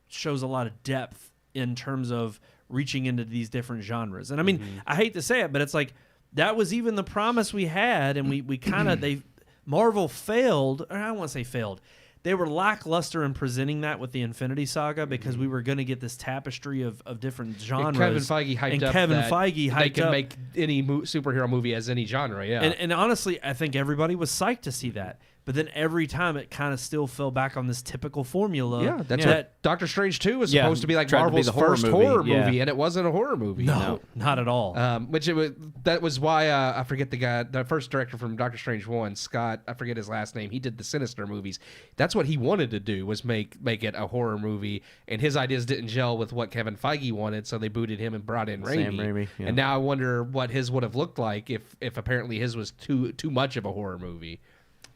[SPEAKER 5] shows a lot of depth in terms of reaching into these different genres. And I mean, I hate to say it, but it's like that was even the promise we had, and we kind of Marvel failed, or I don't want to say failed. They were lackluster in presenting that with the Infinity Saga because we were going to get this tapestry of different genres.
[SPEAKER 3] Kevin Feige hyped up that they can make any superhero movie as any genre,
[SPEAKER 5] And honestly, I think everybody was psyched to see that. But then every time it kind of still fell back on this typical formula.
[SPEAKER 3] Yeah, that's what Doctor Strange 2 was supposed to be like
[SPEAKER 4] tried to be
[SPEAKER 3] Marvel's
[SPEAKER 4] the horror
[SPEAKER 3] first
[SPEAKER 4] movie.
[SPEAKER 3] horror
[SPEAKER 4] Yeah.
[SPEAKER 3] movie, and it wasn't a horror movie.
[SPEAKER 5] No, not at all.
[SPEAKER 3] That was why I forget the first director from Doctor Strange 1, Scott, I forget his last name. He did the Sinister movies. That's what he wanted to do, was make it a horror movie, and his ideas didn't gel with what Kevin Feige wanted, so they booted him and brought in
[SPEAKER 4] Sam
[SPEAKER 3] Raimi.
[SPEAKER 4] Raimi, yeah.
[SPEAKER 3] And now I wonder what his would have looked like if apparently his was too much of a horror movie.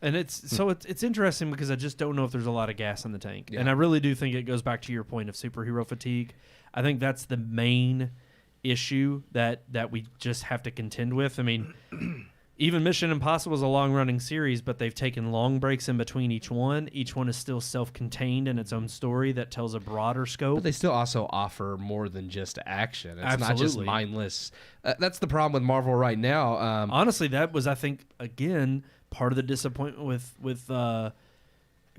[SPEAKER 5] And it's interesting because I just don't know if there's a lot of gas in the tank.
[SPEAKER 3] Yeah.
[SPEAKER 5] And I really do think it goes back to your point of superhero fatigue. I think that's the main issue that we just have to contend with. I mean, even Mission Impossible is a long-running series, but they've taken long breaks in between each one. Each one is still self-contained in its own story that tells a broader scope.
[SPEAKER 3] But they still also offer more than just action. It's not just
[SPEAKER 5] Absolutely.
[SPEAKER 3] mindless. That's the problem with Marvel right now.
[SPEAKER 5] Honestly, that was, I think, again, part of the disappointment with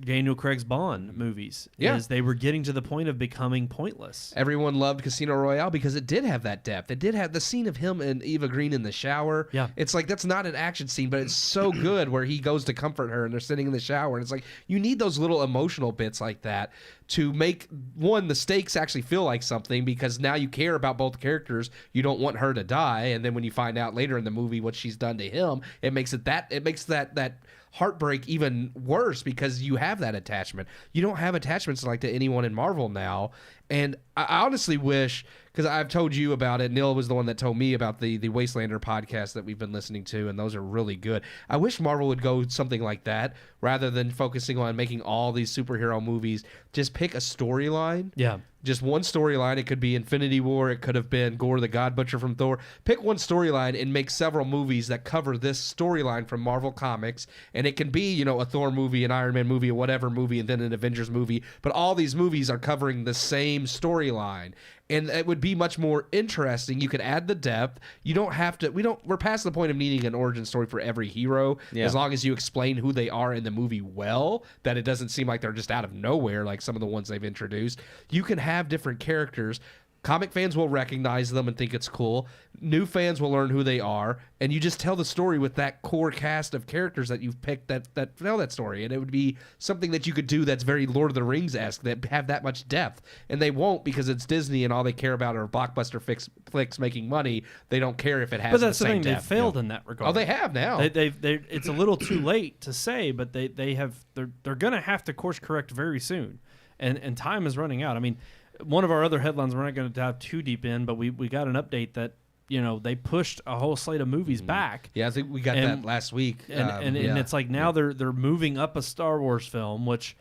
[SPEAKER 5] Daniel Craig's Bond movies.
[SPEAKER 3] Yeah.
[SPEAKER 5] Is they were getting to the point of becoming pointless.
[SPEAKER 3] Everyone loved Casino Royale because it did have that depth. It did have the scene of him and Eva Green in the shower.
[SPEAKER 5] Yeah.
[SPEAKER 3] It's like, that's not an action scene, but it's so good where he goes to comfort her and they're sitting in the shower. And it's like, you need those little emotional bits like that to make, one, the stakes actually feel like something, because now you care about both characters. You don't want her to die. And then when you find out later in the movie what she's done to him, it makes that heartbreak even worse because you have that attachment. You don't have attachments like to anyone in Marvel now. And I honestly wish, because I've told you about it, Neil was the one that told me about the Wastelander podcast that we've been listening to, and those are really good. I wish Marvel would go something like that rather than focusing on making all these superhero movies. Just pick a storyline.
[SPEAKER 5] Yeah.
[SPEAKER 3] Just one storyline. It could be Infinity War. It could have been Gore the God Butcher from Thor. Pick one storyline and make several movies that cover this storyline from Marvel Comics. And it can be, a Thor movie, an Iron Man movie, or whatever movie, and then an Avengers movie. But all these movies are covering the same storyline. And it would be much more interesting. You could add the depth. You don't have to. We're past the point of needing an origin story for every hero.
[SPEAKER 4] Yeah.
[SPEAKER 3] As long as you explain who they are in the movie well, that it doesn't seem like they're just out of nowhere like some of the ones they've introduced. You can have different characters. Comic fans will recognize them and think it's cool. New fans will learn who they are, and you just tell the story with that core cast of characters that you've picked that tell that story. And it would be something that you could do that's very Lord of the Rings-esque, that have that much depth. And they won't, because it's Disney and all they care about are blockbuster flicks making money. They don't care if it has
[SPEAKER 5] But that's
[SPEAKER 3] the
[SPEAKER 5] the
[SPEAKER 3] same
[SPEAKER 5] thing,
[SPEAKER 3] depth.
[SPEAKER 5] they failed in that regard.
[SPEAKER 3] Oh, they have now.
[SPEAKER 5] It's a little too late to say, but they're going to have to course correct very soon, and time is running out. I mean, one of our other headlines we're not going to dive too deep in, but we got an update that they pushed a whole slate of movies back.
[SPEAKER 3] Yeah, I think we got that last week.
[SPEAKER 5] And it's like now they're moving up a Star Wars film, which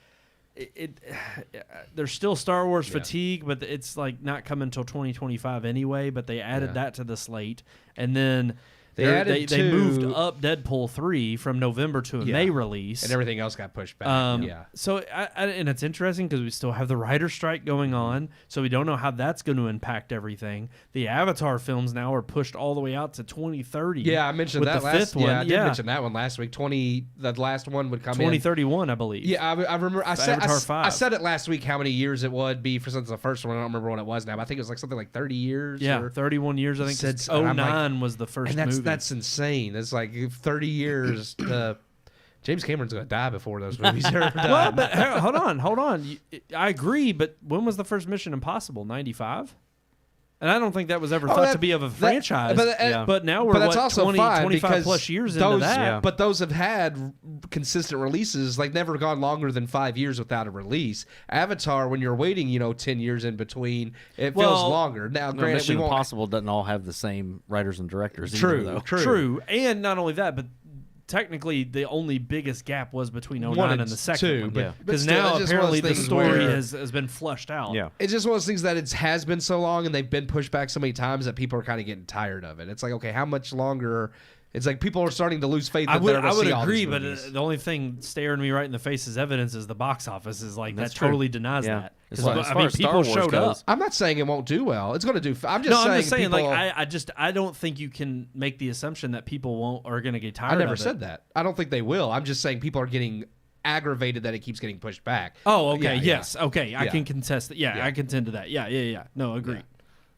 [SPEAKER 5] there's still Star Wars fatigue, but it's like not coming until 2025 anyway. But they added that to the slate, and then they moved up Deadpool 3 from November to a May release,
[SPEAKER 3] and everything else got pushed back.
[SPEAKER 5] So and it's interesting because we still have the writer's strike going on, so we don't know how that's going to impact everything. The Avatar films now are pushed all the way out to 2030.
[SPEAKER 3] Yeah, I mentioned
[SPEAKER 5] with
[SPEAKER 3] that
[SPEAKER 5] the
[SPEAKER 3] last.
[SPEAKER 5] fifth one.
[SPEAKER 3] Yeah, I did mention that one last week. The last one would come
[SPEAKER 5] 2031, I believe.
[SPEAKER 3] Yeah, I remember. I
[SPEAKER 5] Avatar 5.
[SPEAKER 3] I said it last week how many years it would be since the first one. I don't remember when it was now, but I think it was like something like 30 years.
[SPEAKER 5] Yeah, 31 years. I think
[SPEAKER 3] Since-
[SPEAKER 5] 09 was the first movie.
[SPEAKER 3] That's insane. It's like 30 years. James Cameron's going to die before those movies are done.
[SPEAKER 5] Well, but hold on. I agree, but when was the first Mission Impossible? 95? And I don't think that was ever thought to be of a franchise. But now we're
[SPEAKER 3] that's also
[SPEAKER 5] 25
[SPEAKER 3] because
[SPEAKER 5] plus years
[SPEAKER 3] those,
[SPEAKER 5] into that.
[SPEAKER 3] But those have had consistent releases, like never gone longer than 5 years without a release. Avatar, when you're waiting, 10 years in between, it feels longer. Now, granted,
[SPEAKER 4] Mission Impossible doesn't all have the same writers and directors.
[SPEAKER 3] True,
[SPEAKER 4] either, though.
[SPEAKER 5] True. And not only that, but technically the only biggest gap was between 09 and the second one. Because now apparently the story has been flushed out.
[SPEAKER 4] Yeah.
[SPEAKER 3] It's just one of those things that it has been so long and they've been pushed back so many times that people are kind of getting tired of it. It's like, okay, how much longer? It's like people are starting to lose faith.
[SPEAKER 5] I would agree,
[SPEAKER 3] but
[SPEAKER 5] the only thing staring me right in the face as evidence is the box office is like that totally denies that. Because people showed up.
[SPEAKER 3] I'm not saying it won't do well. It's going to do. I'm just saying
[SPEAKER 5] people, like I don't think you can make the assumption that people are going to get tired.
[SPEAKER 3] I never said that. I don't think they will. I'm just saying people are getting aggravated that it keeps getting pushed back.
[SPEAKER 5] Oh, okay, yes, okay, I can contest that. Yeah, I contend to that. Yeah. No, agree. Yeah.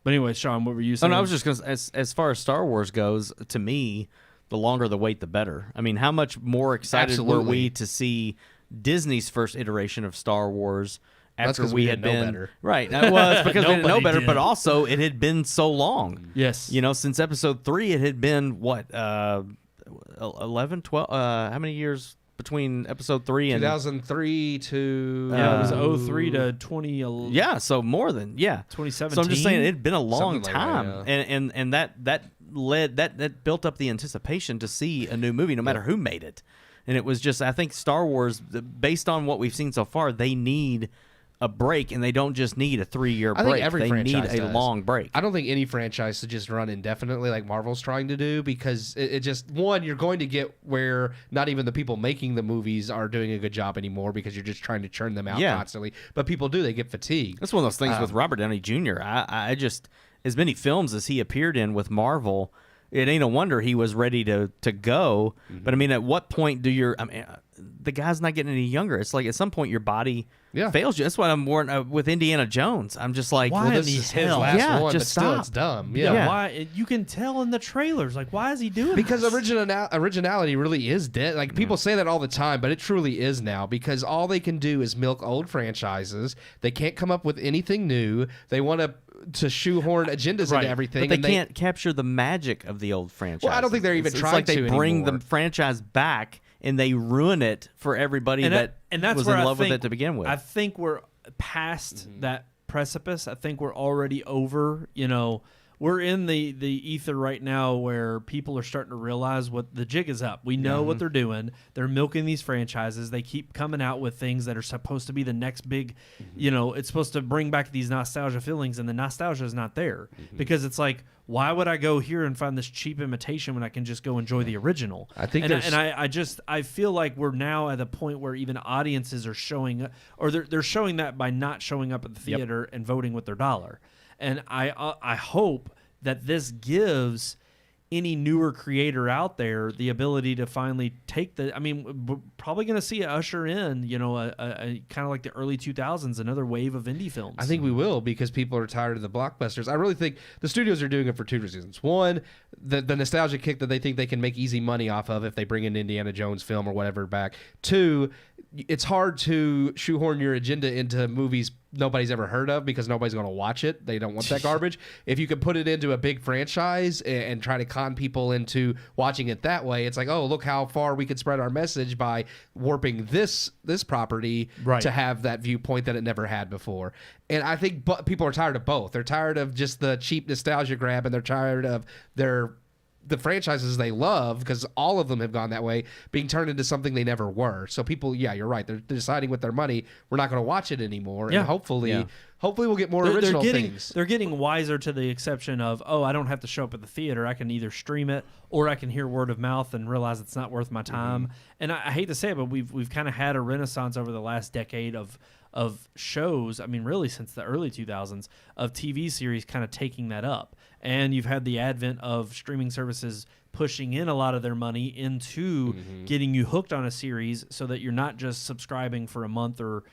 [SPEAKER 5] But anyway, Sean, what were you saying?
[SPEAKER 4] I was just going to, as far as Star Wars goes, to me, the longer the wait, the better. I mean, how much more excited were we to see Disney's first iteration of Star Wars after we had been
[SPEAKER 3] better.
[SPEAKER 4] Right? That was because we didn't know better, but also it had been so long.
[SPEAKER 5] Yes,
[SPEAKER 4] since episode 3, it had been what 11, 12. How many years between episode 3 and
[SPEAKER 3] 2003 to
[SPEAKER 5] it was 03 to 2011.
[SPEAKER 4] Yeah, so more than
[SPEAKER 5] 2017.
[SPEAKER 4] So I'm just saying it had been a long
[SPEAKER 3] Something
[SPEAKER 4] time,
[SPEAKER 3] like that,
[SPEAKER 4] and that built up the anticipation to see a new movie, no matter who made it. And it was just, I think Star Wars, based on what we've seen so far, they need a break, and they don't just need a 3-year break.
[SPEAKER 3] I think every
[SPEAKER 4] they
[SPEAKER 3] franchise
[SPEAKER 4] need a
[SPEAKER 3] does.
[SPEAKER 4] long break.
[SPEAKER 3] I don't think any franchise should just run indefinitely like Marvel's trying to do, because it just, one, you're going to get where not even the people making the movies are doing a good job anymore because you're just trying to churn them out constantly. But people do, they get fatigued.
[SPEAKER 4] That's one of those things with Robert Downey Jr. I just, as many films as he appeared in with Marvel, it ain't a wonder he was ready to go. Mm-hmm. But I mean, at what point do the guy's not getting any younger? It's like at some point your body fails you. That's why I'm more with Indiana Jones. I'm just like,
[SPEAKER 5] why
[SPEAKER 3] well, this is his last one,
[SPEAKER 4] just
[SPEAKER 3] but still
[SPEAKER 4] stop.
[SPEAKER 3] it's dumb.
[SPEAKER 5] Yeah. Why? You can tell in the trailers. Like, why is he doing
[SPEAKER 3] because
[SPEAKER 5] this?
[SPEAKER 3] originality really is dead. Like, people say that all the time, but it truly is now, because all they can do is milk old franchises. They can't come up with anything new. They want to shoehorn agendas into everything.
[SPEAKER 4] But they can't capture the magic of the old franchise.
[SPEAKER 3] Well, I don't think they're even trying
[SPEAKER 4] to. It's like they bring
[SPEAKER 3] anymore.
[SPEAKER 4] the franchise back and they ruin it for everybody that was in love with it to begin with.
[SPEAKER 5] I think we're past that precipice. I think we're already over, we're in the ether right now where people are starting to realize what the jig is up. We know what they're doing. They're milking these franchises. They keep coming out with things that are supposed to be the next big, it's supposed to bring back these nostalgia feelings, and the nostalgia is not there because it's like, why would I go here and find this cheap imitation when I can just go enjoy the original?
[SPEAKER 3] I think
[SPEAKER 5] I feel like we're now at a point where even audiences are showing, or they're showing that by not showing up at the theater and voting with their dollar. And I hope that this gives any newer creator out there the ability to finally take we're probably going to see it usher in, a kind of like the early 2000s, another wave of indie films.
[SPEAKER 3] I think we will, because people are tired of the blockbusters. I really think the studios are doing it for two reasons. One, the nostalgia kick that they think they can make easy money off of if they bring an Indiana Jones film or whatever back. Two, it's hard to shoehorn your agenda into movies nobody's ever heard of because nobody's going to watch it. They don't want that garbage. If you could put it into a big franchise and try to con people into watching it that way, it's like, oh, look how far we could spread our message by warping this property to have that viewpoint that it never had before. And I think people are tired of both. They're tired of just the cheap nostalgia grab, and they're tired of the franchises they love, because all of them have gone that way, being turned into something they never were. So people, you're right. They're deciding with their money, we're not going to watch it anymore. And hopefully we'll get more original things.
[SPEAKER 5] They're getting wiser to the exception of, I don't have to show up at the theater. I can either stream it or I can hear word of mouth and realize it's not worth my time. And I hate to say it, but we've kind of had a renaissance over the last decade of shows, really since the early 2000s, of TV series kind of taking that up. And you've had the advent of streaming services pushing in a lot of their money into getting you hooked on a series so that you're not just subscribing for a month or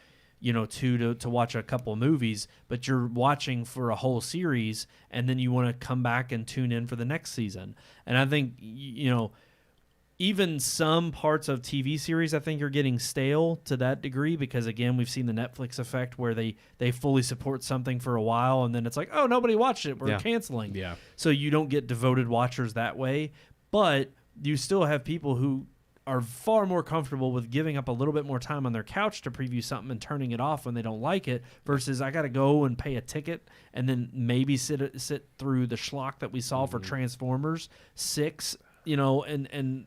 [SPEAKER 5] two to watch a couple of movies, but you're watching for a whole series, and then you want to come back and tune in for the next season. And I think, even some parts of TV series, I think, are getting stale to that degree because, again, we've seen the Netflix effect where they fully support something for a while and then it's like, oh, nobody watched it, we're canceling. Yeah. So you don't get devoted watchers that way, but you still have people who are far more comfortable with giving up a little bit more time on their couch to preview something and turning it off when they don't like it versus I got to go and pay a ticket and then maybe sit through the schlock that we saw for Transformers 6, and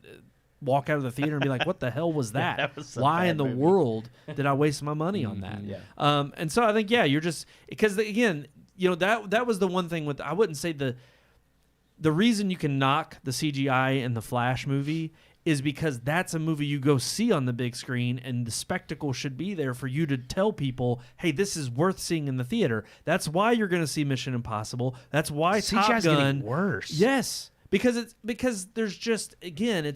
[SPEAKER 5] walk out of the theater and be like, what the hell was that?
[SPEAKER 4] That was
[SPEAKER 5] Why in the world did I waste my money on that? And so I think, you're just, because again, that was the one thing with, I wouldn't say the reason you can knock the CGI in the Flash movie is because that's a movie you go see on the big screen, and the spectacle should be there for you to tell people, hey, this is worth seeing in the theater. That's why you're going to see Mission Impossible. That's why Top Gun.
[SPEAKER 3] Getting worse.
[SPEAKER 5] Yes, because there's just, again,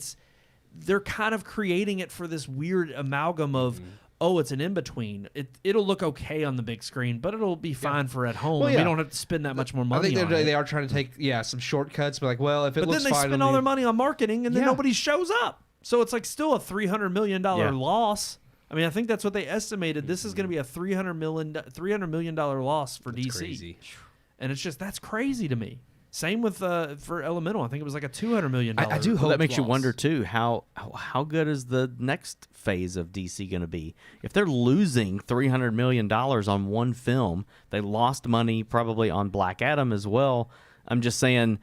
[SPEAKER 5] they're kind of creating it for this weird amalgam of, it's an in-between. It'll look okay on the big screen, but it'll be fine for at home.
[SPEAKER 3] Well,
[SPEAKER 5] we don't have to spend that much more money on it.
[SPEAKER 3] They are trying to take some shortcuts, but like, well, if it
[SPEAKER 5] but
[SPEAKER 3] looks fine.
[SPEAKER 5] But then they spend all their money on marketing, and then nobody shows up. So it's like still a $300 million loss. I think that's what they estimated. This is going to be a $300 million loss for DC.
[SPEAKER 3] Crazy.
[SPEAKER 5] And it's just, that's crazy to me. Same with for Elemental. I think it was like a $200 million.
[SPEAKER 3] I do hope
[SPEAKER 4] that makes you wonder too how good is the next phase of DC going to be? If they're losing $300 million on one film, they lost money probably on Black Adam as well. I'm just saying,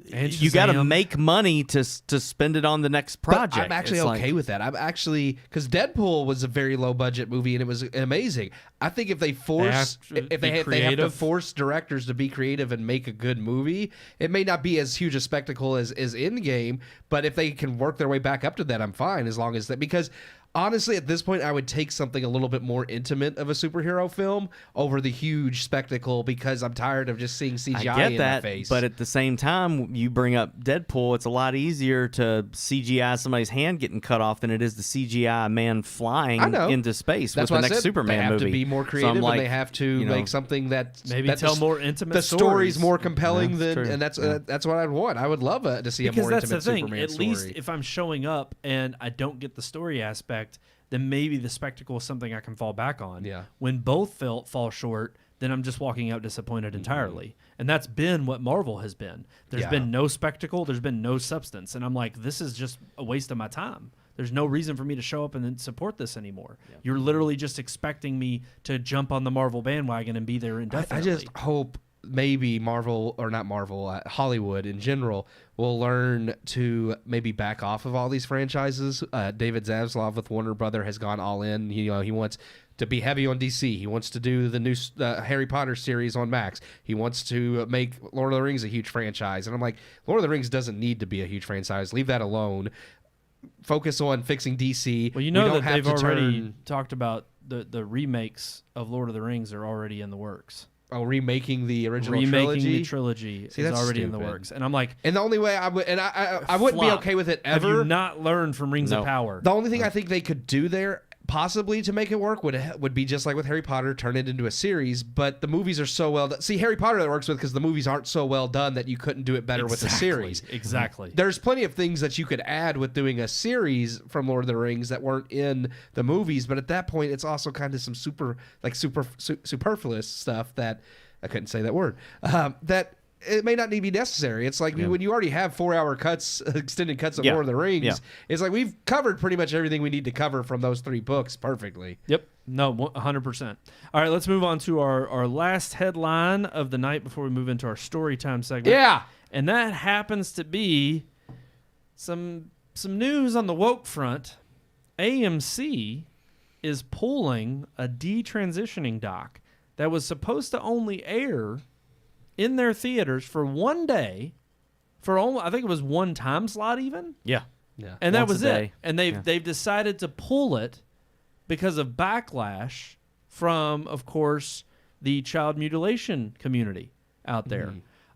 [SPEAKER 4] you got to make money to spend it on the next project.
[SPEAKER 3] But I'm actually okay with that. I'm actually, because Deadpool was a very low budget movie and it was amazing. I think if they have to force directors to be creative and make a good movie, it may not be as huge a spectacle as Endgame, but if they can work their way back up to that, I'm fine, as long as that, because honestly, at this point, I would take something a little bit more intimate of a superhero film over the huge spectacle, because I'm tired of just seeing CGI in my face.
[SPEAKER 4] But at the same time, you bring up Deadpool, it's a lot easier to CGI somebody's hand getting cut off than it is to CGI a man flying into space with the next Superman movie.
[SPEAKER 3] They have to be more creative, and they have to make something that
[SPEAKER 5] maybe tell more intimate stories.
[SPEAKER 3] The story's more compelling and that's what I'd want. I would love to see a more intimate Superman story. Because that's the thing. At least
[SPEAKER 5] if I'm showing up and I don't get the story aspect, then maybe the spectacle is something I can fall back on.
[SPEAKER 3] Yeah.
[SPEAKER 5] When both fall short, then I'm just walking out disappointed entirely. And that's been what Marvel has been. There's been no spectacle. There's been no substance. And I'm like, this is just a waste of my time. There's no reason for me to show up and then support this anymore. Yeah. You're literally just expecting me to jump on the Marvel bandwagon and be there indefinitely.
[SPEAKER 3] I just hope maybe Marvel, or not Marvel, Hollywood in general will learn to maybe back off of all these franchises. David Zaslav with Warner Brother has gone all in. He wants to be heavy on DC. He wants to do the new Harry Potter series on Max. He wants to make Lord of the Rings a huge franchise. And I'm like, Lord of the Rings doesn't need to be a huge franchise. Leave that alone. Focus on fixing DC.
[SPEAKER 5] Well, you know that they've already talked about the remakes of Lord of the Rings are already in the works.
[SPEAKER 3] Oh, remaking the original
[SPEAKER 5] the trilogy
[SPEAKER 3] See,
[SPEAKER 5] is
[SPEAKER 3] that's
[SPEAKER 5] already in the
[SPEAKER 3] stupid.
[SPEAKER 5] works, and I'm like,
[SPEAKER 3] and the only way I would, and I wouldn't be
[SPEAKER 5] flop.
[SPEAKER 3] okay with it
[SPEAKER 5] Have
[SPEAKER 3] ever.
[SPEAKER 5] you not learned from Rings of Power?
[SPEAKER 3] The only thing I think they could do there, possibly to make it work, would be just like with Harry Potter, turn it into a series. But the movies are so well done. See, Harry Potter that works with because the movies aren't so well done that you couldn't do it better with a series.
[SPEAKER 5] Exactly.
[SPEAKER 3] There's plenty of things that you could add with doing a series from Lord of the Rings that weren't in the movies. But at that point, it's also kind of some superfluous stuff that I couldn't say that word. That it may not need to be necessary. It's like when you already have 4-hour cuts, extended cuts of Lord of the Rings, it's like we've covered pretty much everything we need to cover from those 3 books perfectly.
[SPEAKER 5] Yep. No, 100%. All right, let's move on to our last headline of the night before we move into our story time segment.
[SPEAKER 3] Yeah.
[SPEAKER 5] And that happens to be some news on the woke front. AMC is pulling a detransitioning doc that was supposed to only air in their theaters for one day, for only, I think it was one time slot even.
[SPEAKER 4] Yeah.
[SPEAKER 5] And that
[SPEAKER 4] Once
[SPEAKER 5] was
[SPEAKER 4] a
[SPEAKER 5] it.
[SPEAKER 4] day.
[SPEAKER 5] And they've decided to pull it because of backlash from, of course, the child mutilation community out there.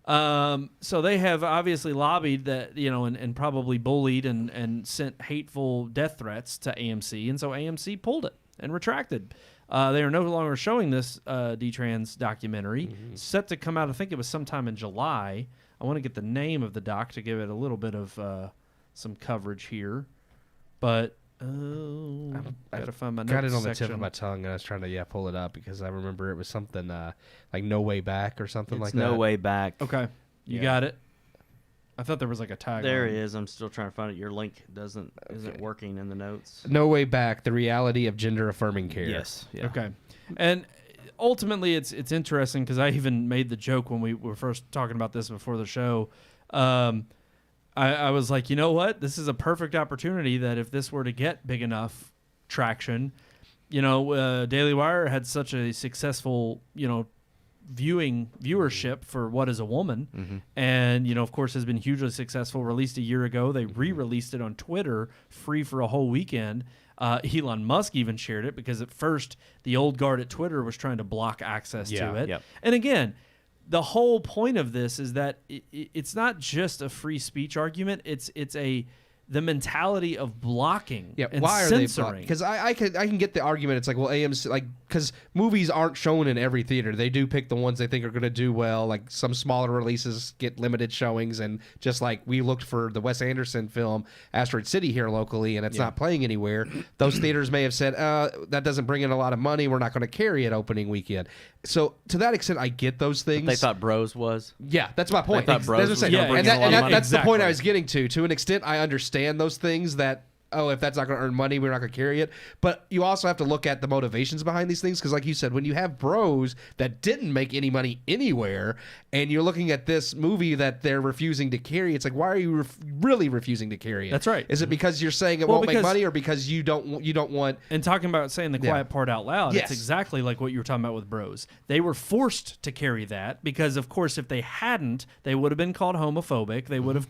[SPEAKER 5] So they have obviously lobbied that, and probably bullied and sent hateful death threats to AMC. And so AMC pulled it and retracted. They are no longer showing this D-Trans documentary. Set to come out, I think it was sometime in July. I want to get the name of the doc to give it a little bit of some coverage here. But gotta find my
[SPEAKER 3] Got it
[SPEAKER 5] notes
[SPEAKER 3] on the tip
[SPEAKER 5] section.
[SPEAKER 3] of my tongue, and I was trying to pull it up because I remember it was something like No Way Back or something like
[SPEAKER 4] It's
[SPEAKER 3] that.
[SPEAKER 4] No Way Back.
[SPEAKER 5] Okay, you got it. I thought there was like a tag.
[SPEAKER 4] There it is. I'm still trying to find it. Your link isn't working in the notes.
[SPEAKER 3] No Way Back: The Reality of Gender Affirming Care.
[SPEAKER 4] Yes. Yeah.
[SPEAKER 5] Okay, and ultimately, it's interesting because I even made the joke when we were first talking about this before the show. I was like, you know what? This is a perfect opportunity that if this were to get big enough traction, Daily Wire had such a successful, viewership for What is a Woman, and of course has been hugely successful. Released a year ago, they re-released it on Twitter, free for a whole weekend. Elon Musk even shared it because at first the old guard at Twitter was trying to block access to it.
[SPEAKER 4] Yep.
[SPEAKER 5] And again, the whole point of this is that it's not just a free speech argument. It's the mentality of blocking and
[SPEAKER 3] why are
[SPEAKER 5] censoring.
[SPEAKER 3] they? Because I can get the argument. It's like, well, AMC, because movies aren't shown in every theater. They do pick the ones they think are going to do well. Like some smaller releases get limited showings, and just like we looked for the Wes Anderson film Asteroid City here locally, and it's not playing anywhere. Those theaters may have said, that doesn't bring in a lot of money. We're not going to carry it opening weekend. So to that extent, I get those things.
[SPEAKER 4] They thought Bros was.
[SPEAKER 3] Yeah, that's my point.
[SPEAKER 4] They thought Bros was
[SPEAKER 3] That's
[SPEAKER 4] gonna bring
[SPEAKER 3] and
[SPEAKER 4] in a lot of money.
[SPEAKER 3] that's the point
[SPEAKER 5] Exactly.
[SPEAKER 3] I was getting to. To an extent, I understand those things that, if that's not going to earn money, we're not going to carry it. But you also have to look at the motivations behind these things because, like you said, when you have Bros that didn't make any money anywhere, and you're looking at this movie that they're refusing to carry, it's like, why are you really refusing to carry it?
[SPEAKER 5] That's right.
[SPEAKER 3] Is it because you're saying it
[SPEAKER 5] Well,
[SPEAKER 3] won't make
[SPEAKER 5] because-
[SPEAKER 3] money, or because you don't want?
[SPEAKER 5] And talking about saying the quiet part out loud,
[SPEAKER 3] Yes.
[SPEAKER 5] it's exactly like what you were talking about with Bros. They were forced to carry that because, of course, if they hadn't, they would have been called homophobic. They would have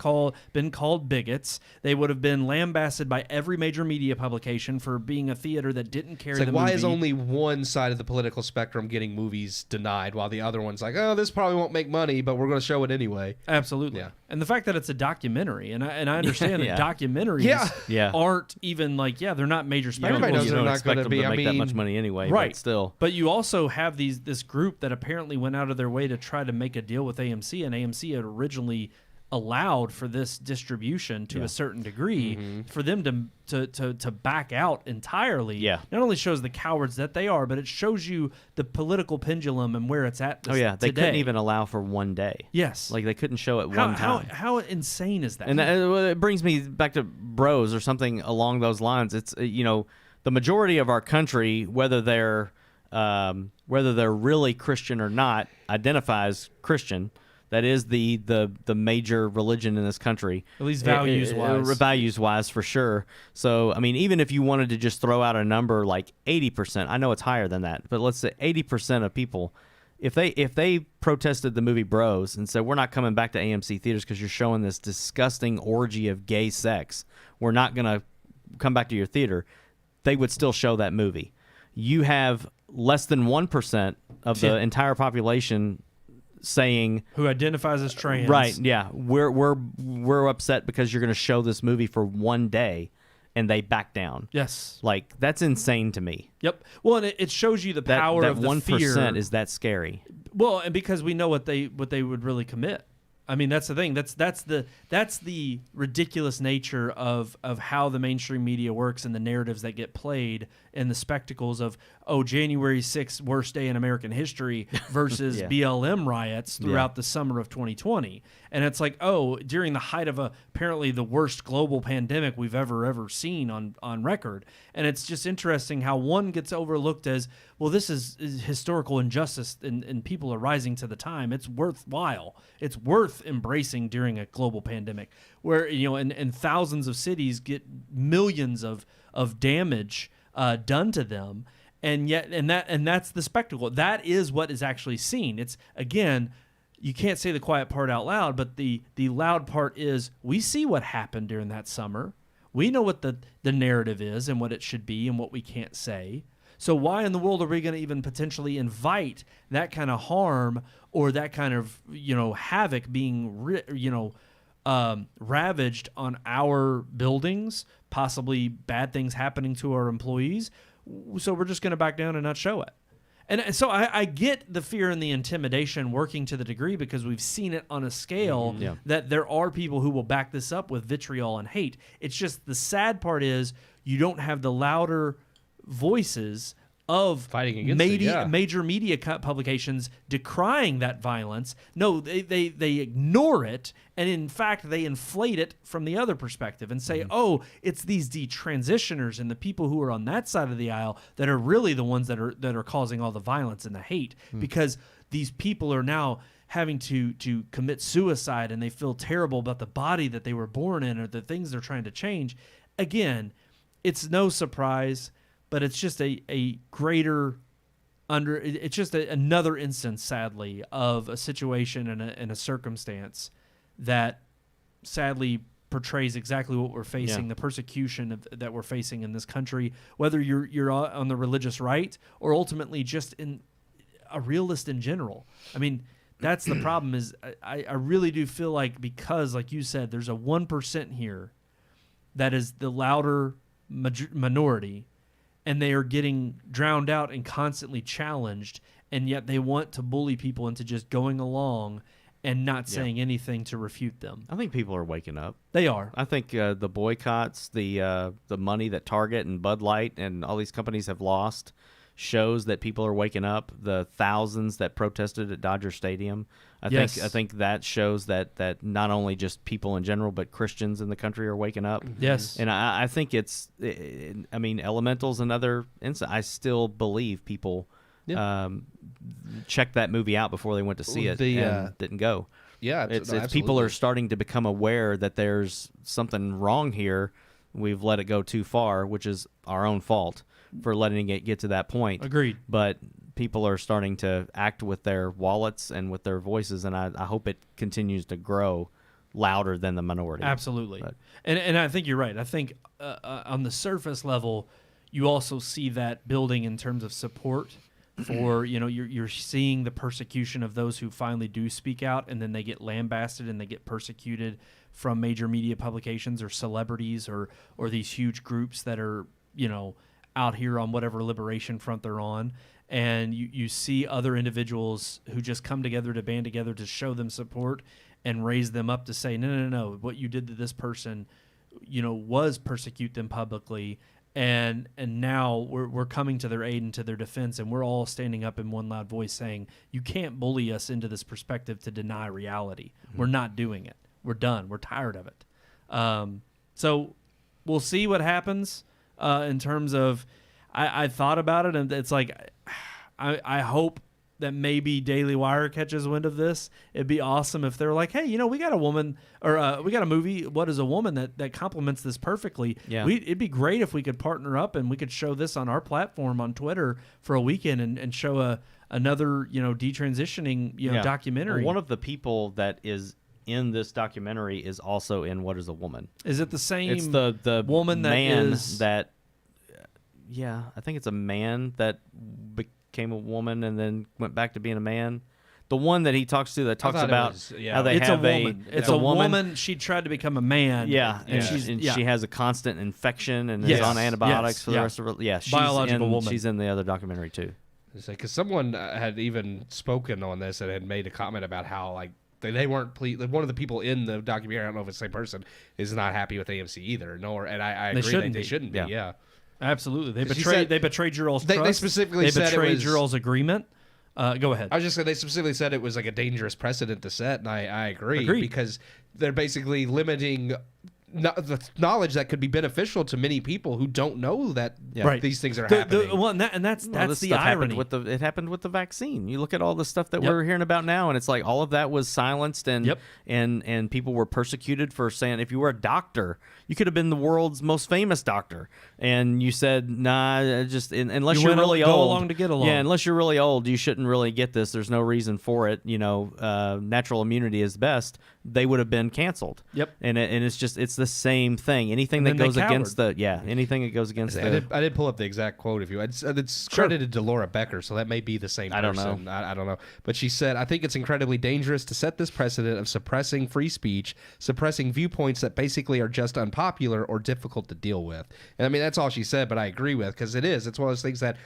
[SPEAKER 5] been called bigots. They would have been lambasted by every major media publication for being a theater that didn't carry
[SPEAKER 3] It's like,
[SPEAKER 5] the
[SPEAKER 3] why
[SPEAKER 5] movie.
[SPEAKER 3] is only one side of the political spectrum getting movies denied, while the other one's like, oh, this probably won't make money, but we're going to show it anyway.
[SPEAKER 5] Absolutely.
[SPEAKER 3] Yeah.
[SPEAKER 5] And the fact that it's a documentary, and I understand
[SPEAKER 4] Yeah.
[SPEAKER 5] that documentaries
[SPEAKER 4] Yeah.
[SPEAKER 5] aren't even they're not major spectacles.
[SPEAKER 3] Everybody knows
[SPEAKER 4] you
[SPEAKER 3] they're
[SPEAKER 4] don't
[SPEAKER 3] not
[SPEAKER 4] expect
[SPEAKER 3] gonna
[SPEAKER 4] them
[SPEAKER 3] be-
[SPEAKER 4] to
[SPEAKER 3] I
[SPEAKER 4] make that
[SPEAKER 3] mean-
[SPEAKER 4] much money anyway.
[SPEAKER 5] Right.
[SPEAKER 4] But still.
[SPEAKER 5] But you also have this group that apparently went out of their way to try to make a deal with AMC, and AMC had originally allowed for this distribution to a certain degree. For them to back out entirely, not only shows the cowards that they are, but it shows you the political pendulum and where it's at.
[SPEAKER 4] They
[SPEAKER 5] today.
[SPEAKER 4] couldn't even allow for one day.
[SPEAKER 5] Yes.
[SPEAKER 4] Like they couldn't show it one time.
[SPEAKER 5] How insane is that?
[SPEAKER 4] And it brings me back to Bros or something along those lines. It's the majority of our country, whether they're whether they're really Christian or not, identifies Christian. That is the major religion in this country.
[SPEAKER 5] At least values-wise.
[SPEAKER 4] Values-wise, for sure. So, I mean, even if you wanted to just throw out a number like 80%, I know it's higher than that, but let's say 80% of people, if they protested the movie Bros and said, we're not coming back to AMC theaters because you're showing this disgusting orgy of gay sex, we're not going to come back to your theater, they would still show that movie. You have less than 1% of the entire population saying
[SPEAKER 5] who identifies as trans,
[SPEAKER 4] right? Yeah, we're upset because you're going to show this movie for one day, and they back down.
[SPEAKER 5] Yes,
[SPEAKER 4] like that's insane to me.
[SPEAKER 5] Yep. Well, and it shows you the power of the
[SPEAKER 4] 1% is that scary.
[SPEAKER 5] Well, and because we know what they would really commit. I mean, that's the thing. That's the ridiculous nature of how the mainstream media works and the narratives that get played and the spectacles of, January 6th, worst day in American history versus BLM riots throughout the summer of 2020. And it's like, during the height of apparently the worst global pandemic we've ever seen on record. And it's just interesting how one gets overlooked as, well, this is historical injustice and people are rising to the time. It's worthwhile. It's worth embracing during a global pandemic where, and thousands of cities get millions of damage done to them. And yet, that's the spectacle. That is what is actually seen. It's, again, you can't say the quiet part out loud, but the loud part is we see what happened during that summer. We know what the narrative is and what it should be and what we can't say. So why in the world are we going to even potentially invite that kind of harm or that kind of, havoc being, ravaged on our buildings, possibly bad things happening to our employees? So we're just going to back down and not show it. And so I get the fear and the intimidation working to the degree because we've seen it on a scale that there are people who will back this up with vitriol and hate. It's just the sad part is you don't have the louder voices of
[SPEAKER 3] fighting against
[SPEAKER 5] major media publications decrying that violence. No, they ignore it, and in fact, they inflate it from the other perspective and say, it's these detransitioners and the people who are on that side of the aisle that are really the ones that are causing all the violence and the hate because these people are now having to commit suicide and they feel terrible about the body that they were born in or the things they're trying to change. Again, it's no surprise. But it's just a greater it's just another instance, sadly, of a situation and a circumstance that sadly portrays exactly what we're facing, the persecution that we're facing in this country, whether you're on the religious right or ultimately just in a realist in general. I mean, that's the problem is I really do feel like because, like you said, there's a 1% here that is the louder minority, and they are getting drowned out and constantly challenged, and yet they want to bully people into just going along and not saying anything to refute them.
[SPEAKER 4] I think people are waking up.
[SPEAKER 5] They are.
[SPEAKER 4] I think the boycotts, the money that Target and Bud Light and all these companies have lost shows that people are waking up. The thousands that protested at Dodger Stadium, I think that shows that not only just people in general, but Christians in the country are waking up.
[SPEAKER 5] Yes,
[SPEAKER 4] and I think I mean, Elemental's another instance. I still believe people checked that movie out before they went to see it and didn't go.
[SPEAKER 3] Yeah,
[SPEAKER 4] it's people are starting to become aware that there's something wrong here. We've let it go too far, which is our own fault for letting it get to that point.
[SPEAKER 5] Agreed.
[SPEAKER 4] But people are starting to act with their wallets and with their voices, and I hope it continues to grow louder than the minority.
[SPEAKER 5] Absolutely. And I think you're right. I think on the surface level, you also see that building in terms of support for, you're seeing the persecution of those who finally do speak out, and then they get lambasted and they get persecuted from major media publications or celebrities or these huge groups that are, out here on whatever liberation front they're on. And you see other individuals who just come together to band together to show them support and raise them up to say, no, what you did to this person, was persecute them publicly. And now we're coming to their aid and to their defense, and we're all standing up in one loud voice saying, you can't bully us into this perspective to deny reality. Mm-hmm. We're not doing it. We're done. We're tired of it. So we'll see what happens in terms of I thought about it, and it's like I hope that maybe Daily Wire catches wind of this. It'd be awesome if they're like, hey, we got a woman, or we got a movie, What is a Woman, that complements this perfectly.
[SPEAKER 4] Yeah.
[SPEAKER 5] It'd be great if we could partner up and we could show this on our platform on Twitter for a weekend and show another, detransitioning, documentary.
[SPEAKER 4] One of the people that is in this documentary is also in What is a Woman.
[SPEAKER 5] Is it the same?
[SPEAKER 4] It's the
[SPEAKER 5] woman that
[SPEAKER 4] man
[SPEAKER 5] is
[SPEAKER 4] that. Yeah, I think it's a man that became a woman and then went back to being a man. The one that he talks to that talks about how they
[SPEAKER 5] it's
[SPEAKER 4] have
[SPEAKER 5] a woman. It's a woman. She tried to become a man.
[SPEAKER 4] Yeah, and
[SPEAKER 5] she's
[SPEAKER 4] she has a constant infection and
[SPEAKER 5] Yes.
[SPEAKER 4] is on antibiotics
[SPEAKER 5] Yes.
[SPEAKER 4] for the
[SPEAKER 5] Yeah.
[SPEAKER 4] rest of her. Yeah, she's
[SPEAKER 5] Biological woman.
[SPEAKER 4] She's in the other documentary too.
[SPEAKER 3] Because someone had even spoken on this and had made a comment about how like they weren't pleased. One of the people in the documentary, I don't know if it's the same person, is not happy with AMC either. And I agree they shouldn't be. Yeah.
[SPEAKER 5] Absolutely. They
[SPEAKER 3] 'Cause she
[SPEAKER 5] betrayed.
[SPEAKER 3] said-
[SPEAKER 5] They betrayed Jural's
[SPEAKER 3] They
[SPEAKER 5] trust.
[SPEAKER 3] specifically said it
[SPEAKER 5] betrayed
[SPEAKER 3] was-
[SPEAKER 5] Jural's agreement. Go ahead.
[SPEAKER 3] I was just saying they specifically said it was like a dangerous precedent to set, and I agree.
[SPEAKER 5] Agreed.
[SPEAKER 3] Because they're basically limiting the knowledge that could be beneficial to many people who don't know that
[SPEAKER 5] Right.
[SPEAKER 3] these things are happening.
[SPEAKER 5] That's
[SPEAKER 4] This
[SPEAKER 5] the
[SPEAKER 4] stuff
[SPEAKER 5] irony.
[SPEAKER 4] it happened with the vaccine. You look at all the stuff that
[SPEAKER 5] Yep.
[SPEAKER 4] we're hearing about now, and it's like all of that was silenced, and
[SPEAKER 5] Yep.
[SPEAKER 4] and people were persecuted for saying if you were a doctor, you could have been the world's most famous doctor, and you said nah, just unless
[SPEAKER 5] You
[SPEAKER 4] you're
[SPEAKER 5] went
[SPEAKER 4] really
[SPEAKER 5] go
[SPEAKER 4] old,
[SPEAKER 5] along to get along.
[SPEAKER 4] Yeah, unless you're really old, you shouldn't really get this. There's no reason for it. Natural immunity is best. They would have been canceled.
[SPEAKER 5] Yep.
[SPEAKER 4] And it's the same thing. Anything
[SPEAKER 5] And
[SPEAKER 4] that
[SPEAKER 5] then they
[SPEAKER 4] goes against anything that goes against
[SPEAKER 3] I did pull up the exact quote if you. It's credited to Laura Becker, so that may be the same person.
[SPEAKER 4] I don't know.
[SPEAKER 3] I don't know. But she said, I think it's incredibly dangerous to set this precedent of suppressing free speech, suppressing viewpoints that basically are just unpopular or difficult to deal with. And I mean, that's all she said, but I agree with, because it is. It's one of those things that,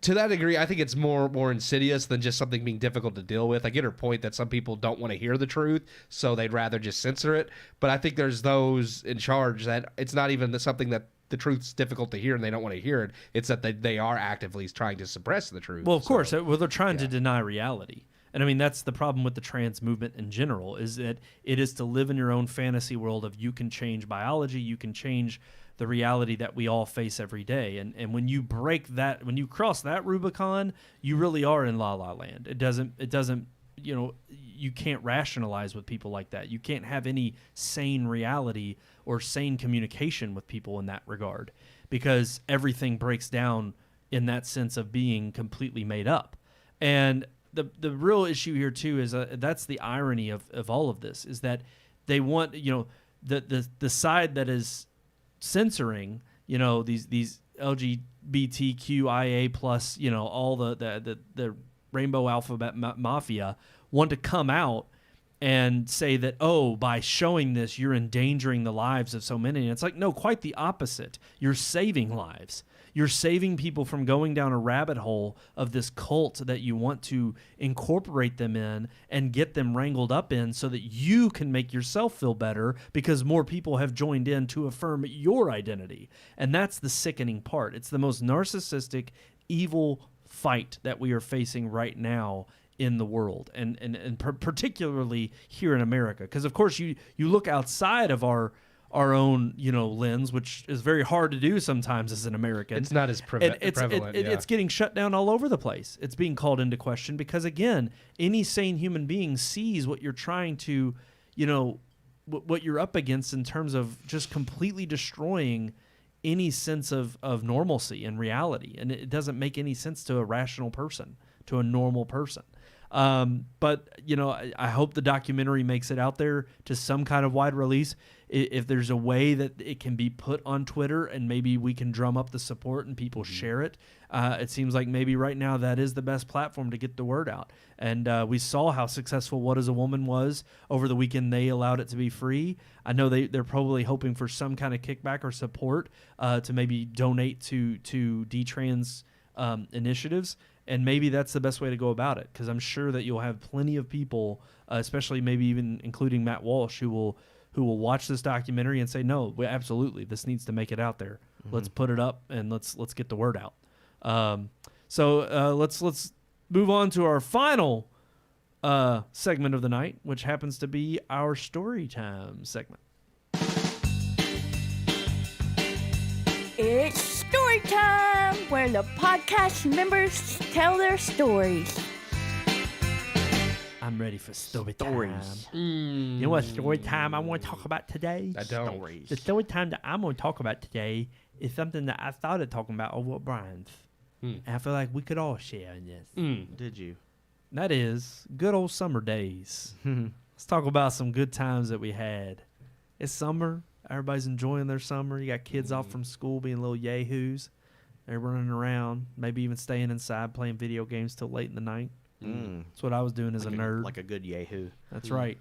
[SPEAKER 3] to that degree, I think it's more insidious than just something being difficult to deal with. I get her point that some people don't want to hear the truth, so they'd rather just censor it. But I think there's those in charge that it's not even something that the truth's difficult to hear and they don't want to hear it. It's that they are actively trying to suppress the truth.
[SPEAKER 5] Well, of course. Well, they're trying to deny reality. And I mean, that's the problem with the trans movement in general, is that it is to live in your own fantasy world of you can change biology, you can change the reality that we all face every day. And when you break that, when you cross that Rubicon, you really are in La La Land. It doesn't, you can't rationalize with people like that. You can't have any sane reality or sane communication with people in that regard, because everything breaks down in that sense of being completely made up. And the real issue here too is that's the irony of all of this, is that they want, the side that is censoring, these LGBTQIA plus, all the rainbow alphabet mafia want to come out and say that, by showing this, you're endangering the lives of so many. And it's like, no, quite the opposite. You're saving lives. You're saving people from going down a rabbit hole of this cult that you want to incorporate them in and get them wrangled up in so that you can make yourself feel better because more people have joined in to affirm your identity. And that's the sickening part. It's the most narcissistic, evil fight that we are facing right now in the world, and particularly here in America. Because, of course, you look outside of our own, lens, which is very hard to do sometimes as an American.
[SPEAKER 3] It's not as prevalent.
[SPEAKER 5] It's getting shut down all over the place. It's being called into question because, again, any sane human being sees what you're trying to, what you're up against in terms of just completely destroying any sense of normalcy and reality. And it doesn't make any sense to a rational person, to a normal person. But, I hope the documentary makes it out there to some kind of wide release. If there's a way that it can be put on Twitter and maybe we can drum up the support and people share it, it seems like maybe right now that is the best platform to get the word out. And we saw how successful What is a Woman was over the weekend. They allowed it to be free. I know they're probably hoping for some kind of kickback or support to maybe donate to detrans initiatives. And maybe that's the best way to go about it, because I'm sure that you'll have plenty of people, especially maybe even including Matt Walsh, who will watch this documentary and say, no, absolutely, this needs to make it out there. Mm-hmm. Let's put it up and let's get the word out. So let's move on to our final segment of the night, which happens to be our story time segment.
[SPEAKER 6] It's story story time, where the podcast members tell their stories.
[SPEAKER 5] I'm ready for story time. You know what story time I want to talk about today?
[SPEAKER 3] I don't.
[SPEAKER 4] Stories.
[SPEAKER 5] The story time that I'm going to talk about today is something that I started talking about over at Brian's. And I feel like we could all share in this.
[SPEAKER 4] Did you?
[SPEAKER 5] That is good old summer days. Let's talk about some good times that we had. It's summer. Everybody's enjoying their summer. You got kids off from school being little yahoos. They're running around, maybe even staying inside playing video games till late in the night. That's what I was doing as a nerd.
[SPEAKER 4] Like a good yahoo.
[SPEAKER 5] That's right.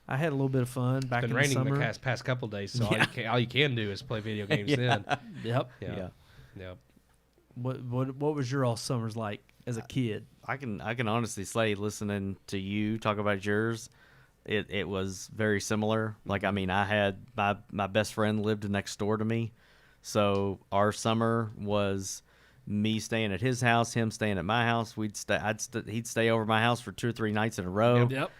[SPEAKER 5] I had a little bit of fun back
[SPEAKER 3] It's
[SPEAKER 5] in
[SPEAKER 3] been
[SPEAKER 5] the
[SPEAKER 3] raining
[SPEAKER 5] summer.
[SPEAKER 3] the past couple days, so all you can do is play video games then.
[SPEAKER 5] Yep.
[SPEAKER 3] Yeah.
[SPEAKER 5] What was your all summers like as a kid?
[SPEAKER 4] I can honestly say, listening to you talk about yours, it was very similar. Like, I mean, I had my best friend lived next door to me, so our summer was me staying at his house, him staying at my house. He'd stay over my house for 2 or 3 nights in a row.
[SPEAKER 5] Yep.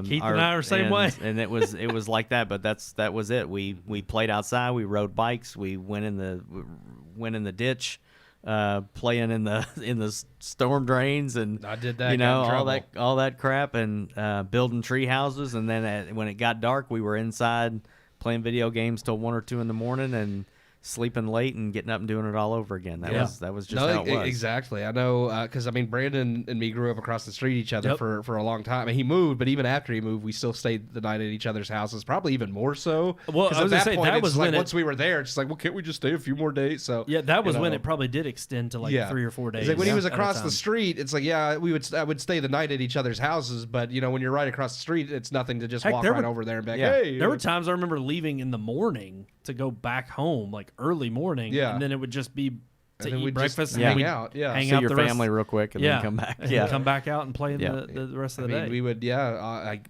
[SPEAKER 5] Keith and I are the same way.
[SPEAKER 4] And it was like that. But that was it. We played outside. We rode bikes. We went in the ditch, playing in the storm drains, and
[SPEAKER 3] I did that.
[SPEAKER 4] You know,
[SPEAKER 3] got in trouble.
[SPEAKER 4] all that crap, and building tree houses. And then when it got dark, we were inside playing video games till 1 or 2 in the morning, and sleeping late and getting up and doing it all over again. That was just how it was.
[SPEAKER 3] Exactly. I know, because I mean, Brandon and me grew up across the street each other for a long time. I mean, he moved, but even after he moved, we still stayed the night at each other's houses. Probably even more so.
[SPEAKER 5] Well, I was gonna say, that was
[SPEAKER 3] like
[SPEAKER 5] when
[SPEAKER 3] once we were there, it's just like, well, can't we just stay a few more days? So
[SPEAKER 5] yeah, that was when it probably did extend to like 3 or 4 days.
[SPEAKER 3] It's like when he was
[SPEAKER 5] at a
[SPEAKER 3] across
[SPEAKER 5] time.
[SPEAKER 3] the street, it's like, I would stay the night at each other's houses, but you know, when you're right across the street, it's nothing to just walk right over there and be like, hey.
[SPEAKER 5] There were times I remember leaving in the morning to go back home, like early morning.
[SPEAKER 3] Yeah.
[SPEAKER 5] And then it would just be to
[SPEAKER 3] then
[SPEAKER 5] eat
[SPEAKER 3] we'd just
[SPEAKER 5] breakfast,
[SPEAKER 3] hang out. Yeah.
[SPEAKER 5] hang
[SPEAKER 4] See
[SPEAKER 5] out
[SPEAKER 4] your
[SPEAKER 5] the rest-
[SPEAKER 4] family real quick and then come back.
[SPEAKER 5] and then come back out and play in the rest of the day.
[SPEAKER 3] We would, I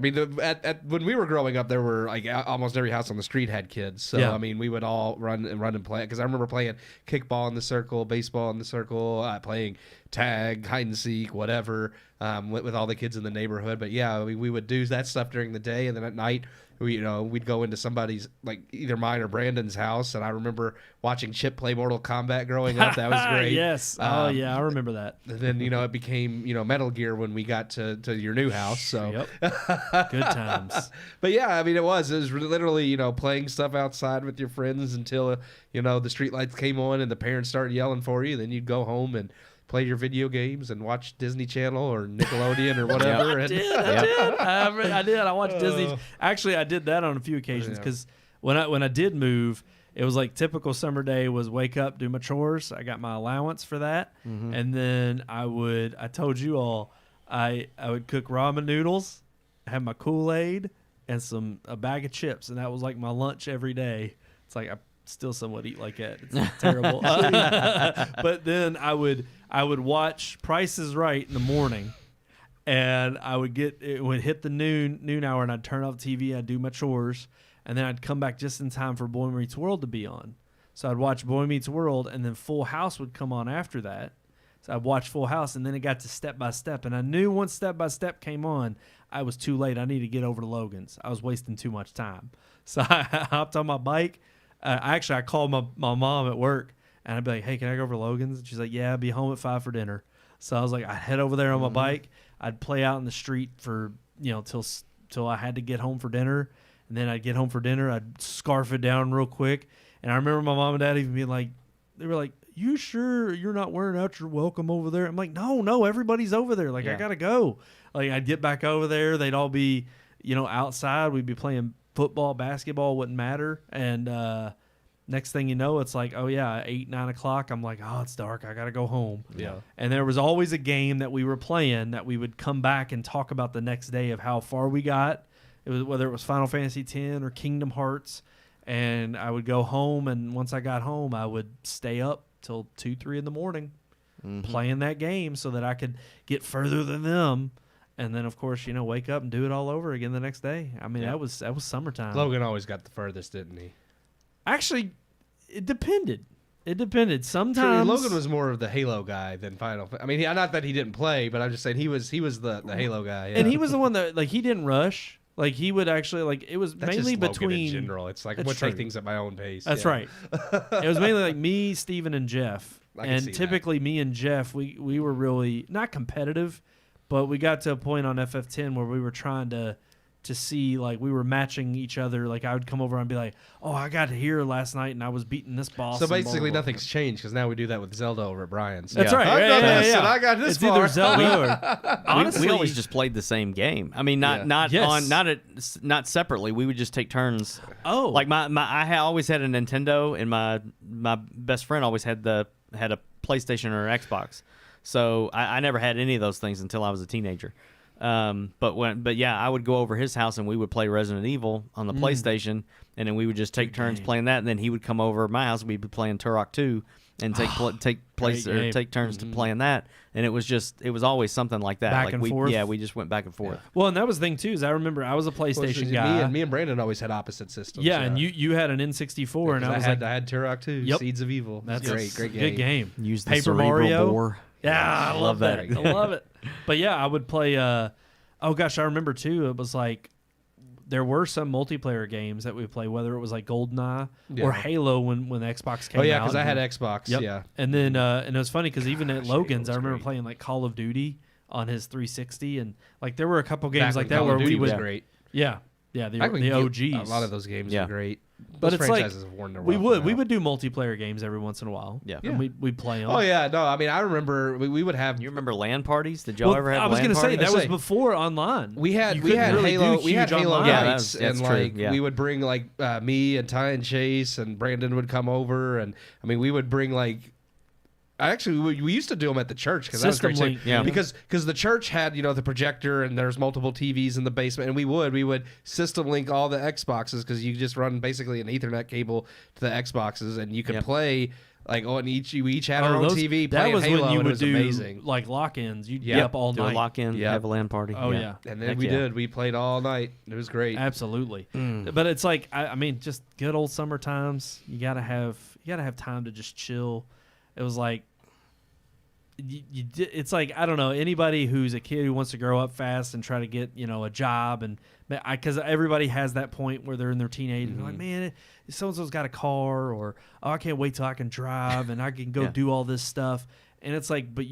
[SPEAKER 3] mean, when we were growing up, there were like almost every house on the street had kids. So I mean, we would all run and play. Because I remember playing kickball in the circle, baseball in the circle, playing tag, hide and seek, whatever, with all the kids in the neighborhood. But we would do that stuff during the day, and then at night, we'd go into somebody's, like either mine or Brandon's house. And I remember watching Chip play Mortal Kombat growing up. That was great.
[SPEAKER 5] Yes. I remember that.
[SPEAKER 3] Then it became Metal Gear when we got to your new house. So
[SPEAKER 5] good times.
[SPEAKER 3] But I mean, it was literally playing stuff outside with your friends until the street lights came on and the parents started yelling for you. Then you'd go home and play your video games and watch Disney Channel or Nickelodeon or whatever.
[SPEAKER 5] I did. I watched Disney. Actually, I did that on a few occasions because when I did move, it was like typical summer day was wake up, do my chores. I got my allowance for that, and then I told you all, I would cook ramen noodles, have my Kool-Aid, and a bag of chips, and that was like my lunch every day. It's like I still somewhat eat like that. It's terrible. But then I would watch Price is Right in the morning, and it would hit the noon hour, and I'd turn off the TV, I'd do my chores, and then I'd come back just in time for Boy Meets World to be on. So I'd watch Boy Meets World, and then Full House would come on after that. So I'd watch Full House, and then it got to Step by Step, and I knew once Step by Step came on, I was too late. I needed to get over to Logan's. I was wasting too much time. So I hopped on my bike. I called my mom at work, and I'd be like, hey, can I go over to Logan's? And she's like, yeah, I'll be home at 5 for dinner. So I was like, I'd head over there on my bike. I'd play out in the street for, till I had to get home for dinner. And then I'd get home for dinner. I'd scarf it down real quick. And I remember my mom and dad even being like, they were like, you sure you're not wearing out your welcome over there? I'm like, no, everybody's over there. Like, I got to go. Like, I'd get back over there. They'd all be, outside. We'd be playing football, basketball, wouldn't matter. And next thing you know, it's like, 8, 9 o'clock. I'm like, it's dark. I got to go home.
[SPEAKER 3] Yeah.
[SPEAKER 5] And there was always a game that we were playing that we would come back and talk about the next day of how far we got. It was whether it was Final Fantasy X or Kingdom Hearts. And I would go home, and once I got home, I would stay up till 2, 3 in the morning playing that game so that I could get further than them. And then, of course, wake up and do it all over again the next day. I mean, that was summertime.
[SPEAKER 3] Logan always got the furthest, didn't he?
[SPEAKER 5] Actually, it depended. Sometimes
[SPEAKER 3] Logan was more of the Halo guy than Final. I mean, not that he didn't play, but I'm just saying he was the Halo guy. Yeah.
[SPEAKER 5] And he was the one that he didn't rush. Like he would actually like it was
[SPEAKER 3] That's
[SPEAKER 5] mainly
[SPEAKER 3] just Logan
[SPEAKER 5] between
[SPEAKER 3] in general. It's like
[SPEAKER 5] That's
[SPEAKER 3] we'll take
[SPEAKER 5] true.
[SPEAKER 3] things at my own pace.
[SPEAKER 5] That's
[SPEAKER 3] yeah.
[SPEAKER 5] right. It was mainly like me, Steven, and Jeff.
[SPEAKER 3] I can see
[SPEAKER 5] And
[SPEAKER 3] that.
[SPEAKER 5] typically me and Jeff, we were really not competitive, but we got to a point on FF10 where we were trying to see, like, we were matching each other. Like, I would come over and be like, oh, I got here last night and I was beating this boss.
[SPEAKER 3] So
[SPEAKER 5] and blah,
[SPEAKER 3] basically,
[SPEAKER 5] blah, blah.
[SPEAKER 3] nothing's changed because now we do that with Zelda over at Brian's.
[SPEAKER 5] That's
[SPEAKER 4] Yeah.
[SPEAKER 5] right.
[SPEAKER 3] I've
[SPEAKER 5] Yeah,
[SPEAKER 3] done
[SPEAKER 5] yeah,
[SPEAKER 3] this
[SPEAKER 5] yeah.
[SPEAKER 3] and I got this
[SPEAKER 5] it's
[SPEAKER 3] far.
[SPEAKER 5] either Zelda or honestly,
[SPEAKER 4] we always just played the same game. I mean, not
[SPEAKER 5] Yes.
[SPEAKER 4] not separately. We would just take turns.
[SPEAKER 5] Oh.
[SPEAKER 4] Like always had a Nintendo, and my best friend always had a PlayStation or an Xbox. So I never had any of those things until I was a teenager. But yeah, I would go over his house and we would play Resident Evil on the PlayStation, and then we would just take turns playing that. And then he would come over my house, and we'd be playing Turok 2, and take turns to playing that. And it was always something like that.
[SPEAKER 5] Back
[SPEAKER 4] like
[SPEAKER 5] and
[SPEAKER 4] we,
[SPEAKER 5] forth?
[SPEAKER 4] Yeah, we just went back and forth.
[SPEAKER 5] Well, and that was the thing too. Is I remember I was a PlayStation
[SPEAKER 3] Me
[SPEAKER 5] guy.
[SPEAKER 3] and Brandon always had opposite systems.
[SPEAKER 5] yeah, and you had an N64, and I was like,
[SPEAKER 3] I had Turok 2,
[SPEAKER 5] Yep.
[SPEAKER 3] Seeds of Evil.
[SPEAKER 5] that's
[SPEAKER 3] Great game.
[SPEAKER 5] good game.
[SPEAKER 4] Use the
[SPEAKER 5] Paper
[SPEAKER 4] cerebral
[SPEAKER 5] Mario.
[SPEAKER 4] bore.
[SPEAKER 5] Yeah, I love that.
[SPEAKER 3] that.
[SPEAKER 5] I love it. But yeah, I would play. Oh gosh, I remember too. It was like there were some multiplayer games that we would play, whether it was like GoldenEye
[SPEAKER 3] Yeah.
[SPEAKER 5] or Halo when Xbox came out.
[SPEAKER 3] Oh yeah, because I had
[SPEAKER 5] and-
[SPEAKER 3] Xbox.
[SPEAKER 5] Yep.
[SPEAKER 3] Yeah.
[SPEAKER 5] And then and it was funny because even at
[SPEAKER 3] Gosh,
[SPEAKER 5] Logan's, I
[SPEAKER 3] Halo's
[SPEAKER 5] remember
[SPEAKER 3] great.
[SPEAKER 5] playing like Call of Duty on his 360, and like there were a couple games
[SPEAKER 3] Back
[SPEAKER 5] like
[SPEAKER 3] when
[SPEAKER 5] that
[SPEAKER 3] Call
[SPEAKER 5] where
[SPEAKER 3] of
[SPEAKER 5] we
[SPEAKER 3] Duty
[SPEAKER 5] would
[SPEAKER 3] was great.
[SPEAKER 5] the
[SPEAKER 3] Back when
[SPEAKER 5] the
[SPEAKER 3] you-
[SPEAKER 5] OGs.
[SPEAKER 3] A lot of those games
[SPEAKER 4] Yeah.
[SPEAKER 3] are great.
[SPEAKER 5] But
[SPEAKER 3] Those
[SPEAKER 5] it's like
[SPEAKER 3] franchises have worn their
[SPEAKER 5] we
[SPEAKER 3] welcome
[SPEAKER 5] would
[SPEAKER 3] out.
[SPEAKER 5] do multiplayer games every once in a while.
[SPEAKER 4] Yeah.
[SPEAKER 5] and we'd play them.
[SPEAKER 3] Oh yeah, no, I mean I remember we would have
[SPEAKER 4] You remember LAN parties? Did y'all
[SPEAKER 5] Well,
[SPEAKER 4] ever have
[SPEAKER 5] I was
[SPEAKER 4] LAN
[SPEAKER 5] gonna say
[SPEAKER 4] parties?
[SPEAKER 5] that was
[SPEAKER 3] Say,
[SPEAKER 5] before online.
[SPEAKER 3] we had
[SPEAKER 5] You
[SPEAKER 3] we
[SPEAKER 5] couldn't
[SPEAKER 3] had
[SPEAKER 5] really
[SPEAKER 3] Halo
[SPEAKER 5] do
[SPEAKER 3] we had
[SPEAKER 5] huge
[SPEAKER 3] Halo
[SPEAKER 5] online.
[SPEAKER 4] Yeah,
[SPEAKER 3] nights
[SPEAKER 4] that's
[SPEAKER 3] and
[SPEAKER 4] true,
[SPEAKER 3] like
[SPEAKER 4] yeah.
[SPEAKER 3] we would bring like me and Ty and Chase and Brandon would come over, and I mean we would bring like we used to do them at the church because that was
[SPEAKER 5] System
[SPEAKER 3] great
[SPEAKER 5] Link,
[SPEAKER 3] too.
[SPEAKER 4] yeah.
[SPEAKER 3] Because the church had the projector and there's multiple TVs in the basement, and we would system link all the Xboxes because you just run basically an Ethernet cable to the Xboxes and you could
[SPEAKER 4] Yep.
[SPEAKER 3] play like we each had our own
[SPEAKER 5] those-
[SPEAKER 3] TV
[SPEAKER 5] That
[SPEAKER 3] playing
[SPEAKER 5] was
[SPEAKER 3] Halo,
[SPEAKER 5] when you
[SPEAKER 3] and it
[SPEAKER 5] would
[SPEAKER 3] was
[SPEAKER 5] do
[SPEAKER 3] amazing.
[SPEAKER 5] like lock-ins. You'd
[SPEAKER 3] Yeah.
[SPEAKER 5] be up all
[SPEAKER 4] Do a
[SPEAKER 5] night.
[SPEAKER 4] lock-in,
[SPEAKER 3] Yeah.
[SPEAKER 4] have a LAN party.
[SPEAKER 5] Oh, yeah.
[SPEAKER 3] And then
[SPEAKER 4] Heck
[SPEAKER 3] we
[SPEAKER 4] yeah.
[SPEAKER 3] did. We played all night. It was great.
[SPEAKER 5] Absolutely. But it's like I mean, just good old summer times. You gotta have time to just chill. It was like it's like I don't know, anybody who's a kid who wants to grow up fast and try to get a job, and because everybody has that point where they're in their teenage and they're like, man, so and so's got a car, or I can't wait till I can drive and I can go
[SPEAKER 4] Yeah.
[SPEAKER 5] do all this stuff. And it's like, but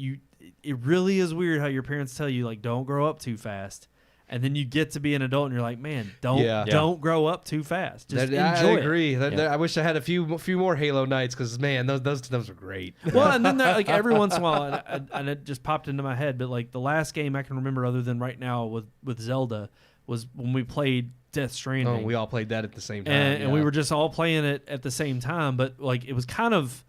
[SPEAKER 5] it really is weird how your parents tell you like don't grow up too fast. And then you get to be an adult, and you're like, "Man, don't grow up too fast. Just
[SPEAKER 3] I
[SPEAKER 5] enjoy it."
[SPEAKER 3] agree.
[SPEAKER 4] Yeah.
[SPEAKER 3] I wish I had a few more Halo nights because man, those were great.
[SPEAKER 5] Well, and then like every once in a while, and it just popped into my head. But like the last game I can remember, other than right now with Zelda, was when we played Death Stranding.
[SPEAKER 3] Oh, we all played that at the same time,
[SPEAKER 5] and we were just all playing it at the same time. But like it was kind of.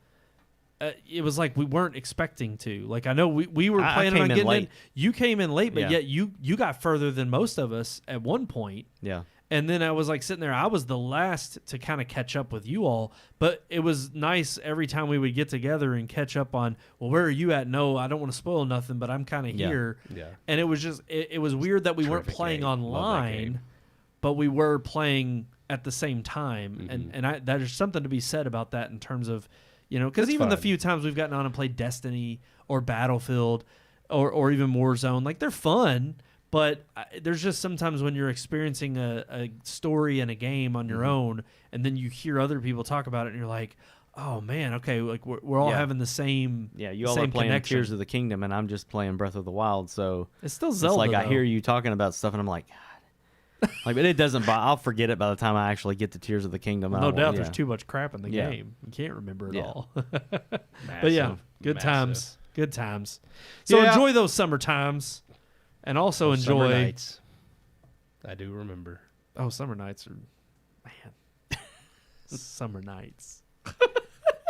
[SPEAKER 5] It was like we weren't expecting to. Like I know we were
[SPEAKER 4] I
[SPEAKER 5] planning
[SPEAKER 4] came
[SPEAKER 5] on
[SPEAKER 4] in
[SPEAKER 5] getting
[SPEAKER 4] late.
[SPEAKER 5] in. You came in late, but
[SPEAKER 4] Yeah.
[SPEAKER 5] yet you got further than most of us at one point.
[SPEAKER 4] Yeah.
[SPEAKER 5] And then I was like sitting there. I was the last to kind of catch up with you all, but it was nice every time we would get together and catch up on. Well, where are you at? No, I don't want to spoil nothing, but I'm kind of
[SPEAKER 4] Yeah.
[SPEAKER 5] here.
[SPEAKER 3] Yeah.
[SPEAKER 5] And it was just it was weird that we weren't
[SPEAKER 3] Terrific
[SPEAKER 5] playing
[SPEAKER 3] game. Love that
[SPEAKER 5] online,
[SPEAKER 3] game.
[SPEAKER 5] but we were playing at the same time.
[SPEAKER 3] Mm-hmm.
[SPEAKER 5] And there's something to be said about that in terms of because
[SPEAKER 3] It's
[SPEAKER 5] even the
[SPEAKER 3] fun.
[SPEAKER 5] few times we've gotten on and played Destiny or Battlefield or even Warzone, like they're fun. But there's just sometimes when you're experiencing a story in a game on your
[SPEAKER 3] Mm-hmm.
[SPEAKER 5] own, and then you hear other people talk about it, and you're like, "Oh man, okay, like we're all
[SPEAKER 4] Yeah.
[SPEAKER 5] having the same
[SPEAKER 4] Yeah, you all
[SPEAKER 5] same
[SPEAKER 4] are playing
[SPEAKER 5] connection."
[SPEAKER 4] Tears of the Kingdom, and I'm just playing Breath of the Wild. So
[SPEAKER 5] It's still
[SPEAKER 4] it's
[SPEAKER 5] Zelda.
[SPEAKER 4] like I
[SPEAKER 5] though.
[SPEAKER 4] hear you talking about stuff, and I'm like, God. Like, but it doesn't. I'll forget it by the time I actually get to Tears of the Kingdom.
[SPEAKER 5] No
[SPEAKER 4] I won't-
[SPEAKER 5] doubt,
[SPEAKER 4] yeah.
[SPEAKER 5] there's too much crap in the
[SPEAKER 4] Yeah.
[SPEAKER 5] game. You can't remember it
[SPEAKER 4] Yeah.
[SPEAKER 5] all. But yeah, good
[SPEAKER 3] Massive.
[SPEAKER 5] times. Good times. So
[SPEAKER 3] Yeah.
[SPEAKER 5] enjoy those summer times, and also
[SPEAKER 3] Summer
[SPEAKER 5] enjoy.
[SPEAKER 3] nights. I do remember.
[SPEAKER 5] Oh, summer nights are, man, summer nights.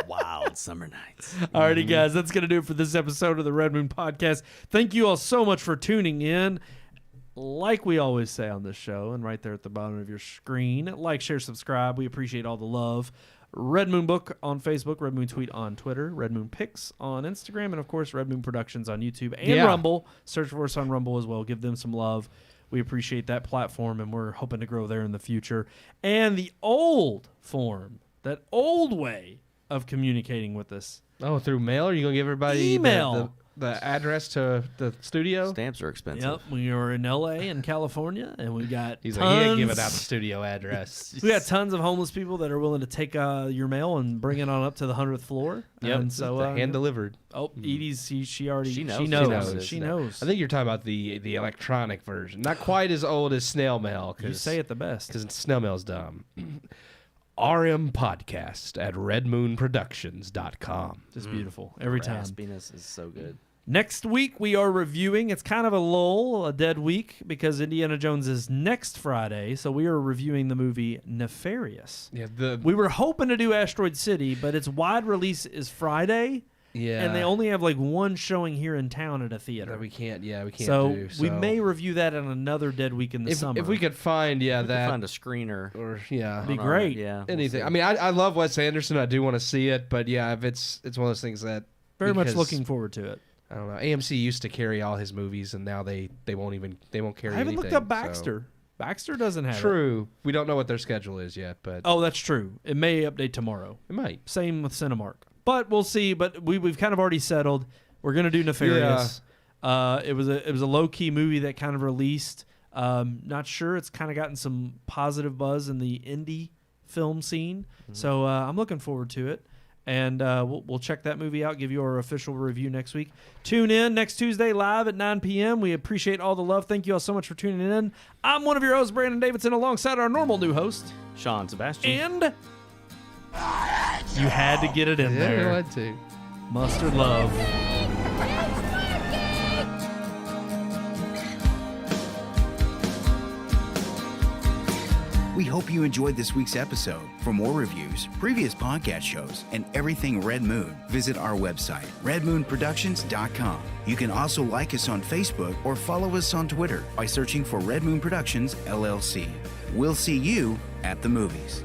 [SPEAKER 4] Wild summer nights.
[SPEAKER 5] Alrighty, guys, that's gonna do it for this episode of the Red Moon Podcast. Thank you all so much for tuning in. Like we always say on this show, and right there at the bottom of your screen, like, share, subscribe. We appreciate all the love. Red Moon Book on Facebook, Red Moon Tweet on Twitter, Red Moon Pics on Instagram, and of course, Red Moon Productions on YouTube and
[SPEAKER 3] Yeah.
[SPEAKER 5] Rumble. Search for us on Rumble as well. Give them some love. We appreciate that platform, and we're hoping to grow there in the future. And the old form, that old way of communicating with us,
[SPEAKER 3] Oh, through mail? Are you gonna give everybody
[SPEAKER 5] email.
[SPEAKER 3] the address to the studio?
[SPEAKER 4] Stamps are expensive.
[SPEAKER 5] Yep, we were in L.A. and California, and we got
[SPEAKER 3] He's
[SPEAKER 5] tons,
[SPEAKER 3] like, he ain't giving out the studio address.
[SPEAKER 5] we got tons of homeless people that are willing to take your mail and bring it on up to the 100th floor.
[SPEAKER 3] Yep,
[SPEAKER 5] And so
[SPEAKER 3] hand delivered.
[SPEAKER 5] Oh, Edie's she already
[SPEAKER 4] She knows.
[SPEAKER 5] she
[SPEAKER 4] She
[SPEAKER 5] knows.
[SPEAKER 3] knows.
[SPEAKER 5] She knows.
[SPEAKER 3] I think you're talking about the electronic version. Not quite as old as snail mail.
[SPEAKER 5] You say it the best.
[SPEAKER 3] Because snail mail's dumb. RMPodcast at redmoonproductions.com.
[SPEAKER 5] Just beautiful every time.
[SPEAKER 4] Raspiness is so good.
[SPEAKER 5] Next week we are reviewing. It's kind of a lull, a dead week, because Indiana Jones is next Friday. So we are reviewing the movie Nefarious.
[SPEAKER 3] Yeah,
[SPEAKER 5] We were hoping to do Asteroid City, but its wide release is Friday, and they only have like one showing here in town at a theater.
[SPEAKER 3] that we can't
[SPEAKER 5] So
[SPEAKER 3] do.
[SPEAKER 5] we may review that on another dead week in the summer.
[SPEAKER 3] if we could find
[SPEAKER 4] We
[SPEAKER 3] that
[SPEAKER 4] could find a screener.
[SPEAKER 3] or
[SPEAKER 5] Be
[SPEAKER 4] on our-
[SPEAKER 5] great.
[SPEAKER 4] Yeah.
[SPEAKER 3] anything.
[SPEAKER 4] we'll
[SPEAKER 3] I mean, I love Wes Anderson. I do want to see it, but yeah, if it's one of those things that
[SPEAKER 5] Very much
[SPEAKER 3] because,
[SPEAKER 5] looking forward to it.
[SPEAKER 3] I don't know. AMC used to carry all his movies, and now they won't carry.
[SPEAKER 5] I haven't looked up
[SPEAKER 3] anything, so-
[SPEAKER 5] Baxter. Baxter doesn't have it.
[SPEAKER 3] True. We don't know what their schedule is yet, but
[SPEAKER 5] Oh, that's true. It may update tomorrow.
[SPEAKER 3] it might.
[SPEAKER 5] Same with Cinemark. But we'll see. But we've kind of already settled. We're gonna do Nefarious. It was a low key movie that kind of released. Not sure. It's kind of gotten some positive buzz in the indie film scene. So I'm looking forward to it. And we'll check that movie out, give you our official review next week. Tune in next Tuesday live at 9 p.m. We appreciate all the love. Thank you all so much for tuning in. I'm one of your hosts, Brandon Davidson, alongside our normal new host.
[SPEAKER 4] Sean Sebastian.
[SPEAKER 5] And you had to get it in there.
[SPEAKER 3] I had to.
[SPEAKER 5] Mustard Love.
[SPEAKER 1] We hope you enjoyed this week's episode. For more reviews, previous podcast shows, and everything Red Moon, visit our website, redmoonproductions.com. You can also like us on Facebook or follow us on Twitter by searching for Red Moon Productions, LLC. We'll see you at the movies.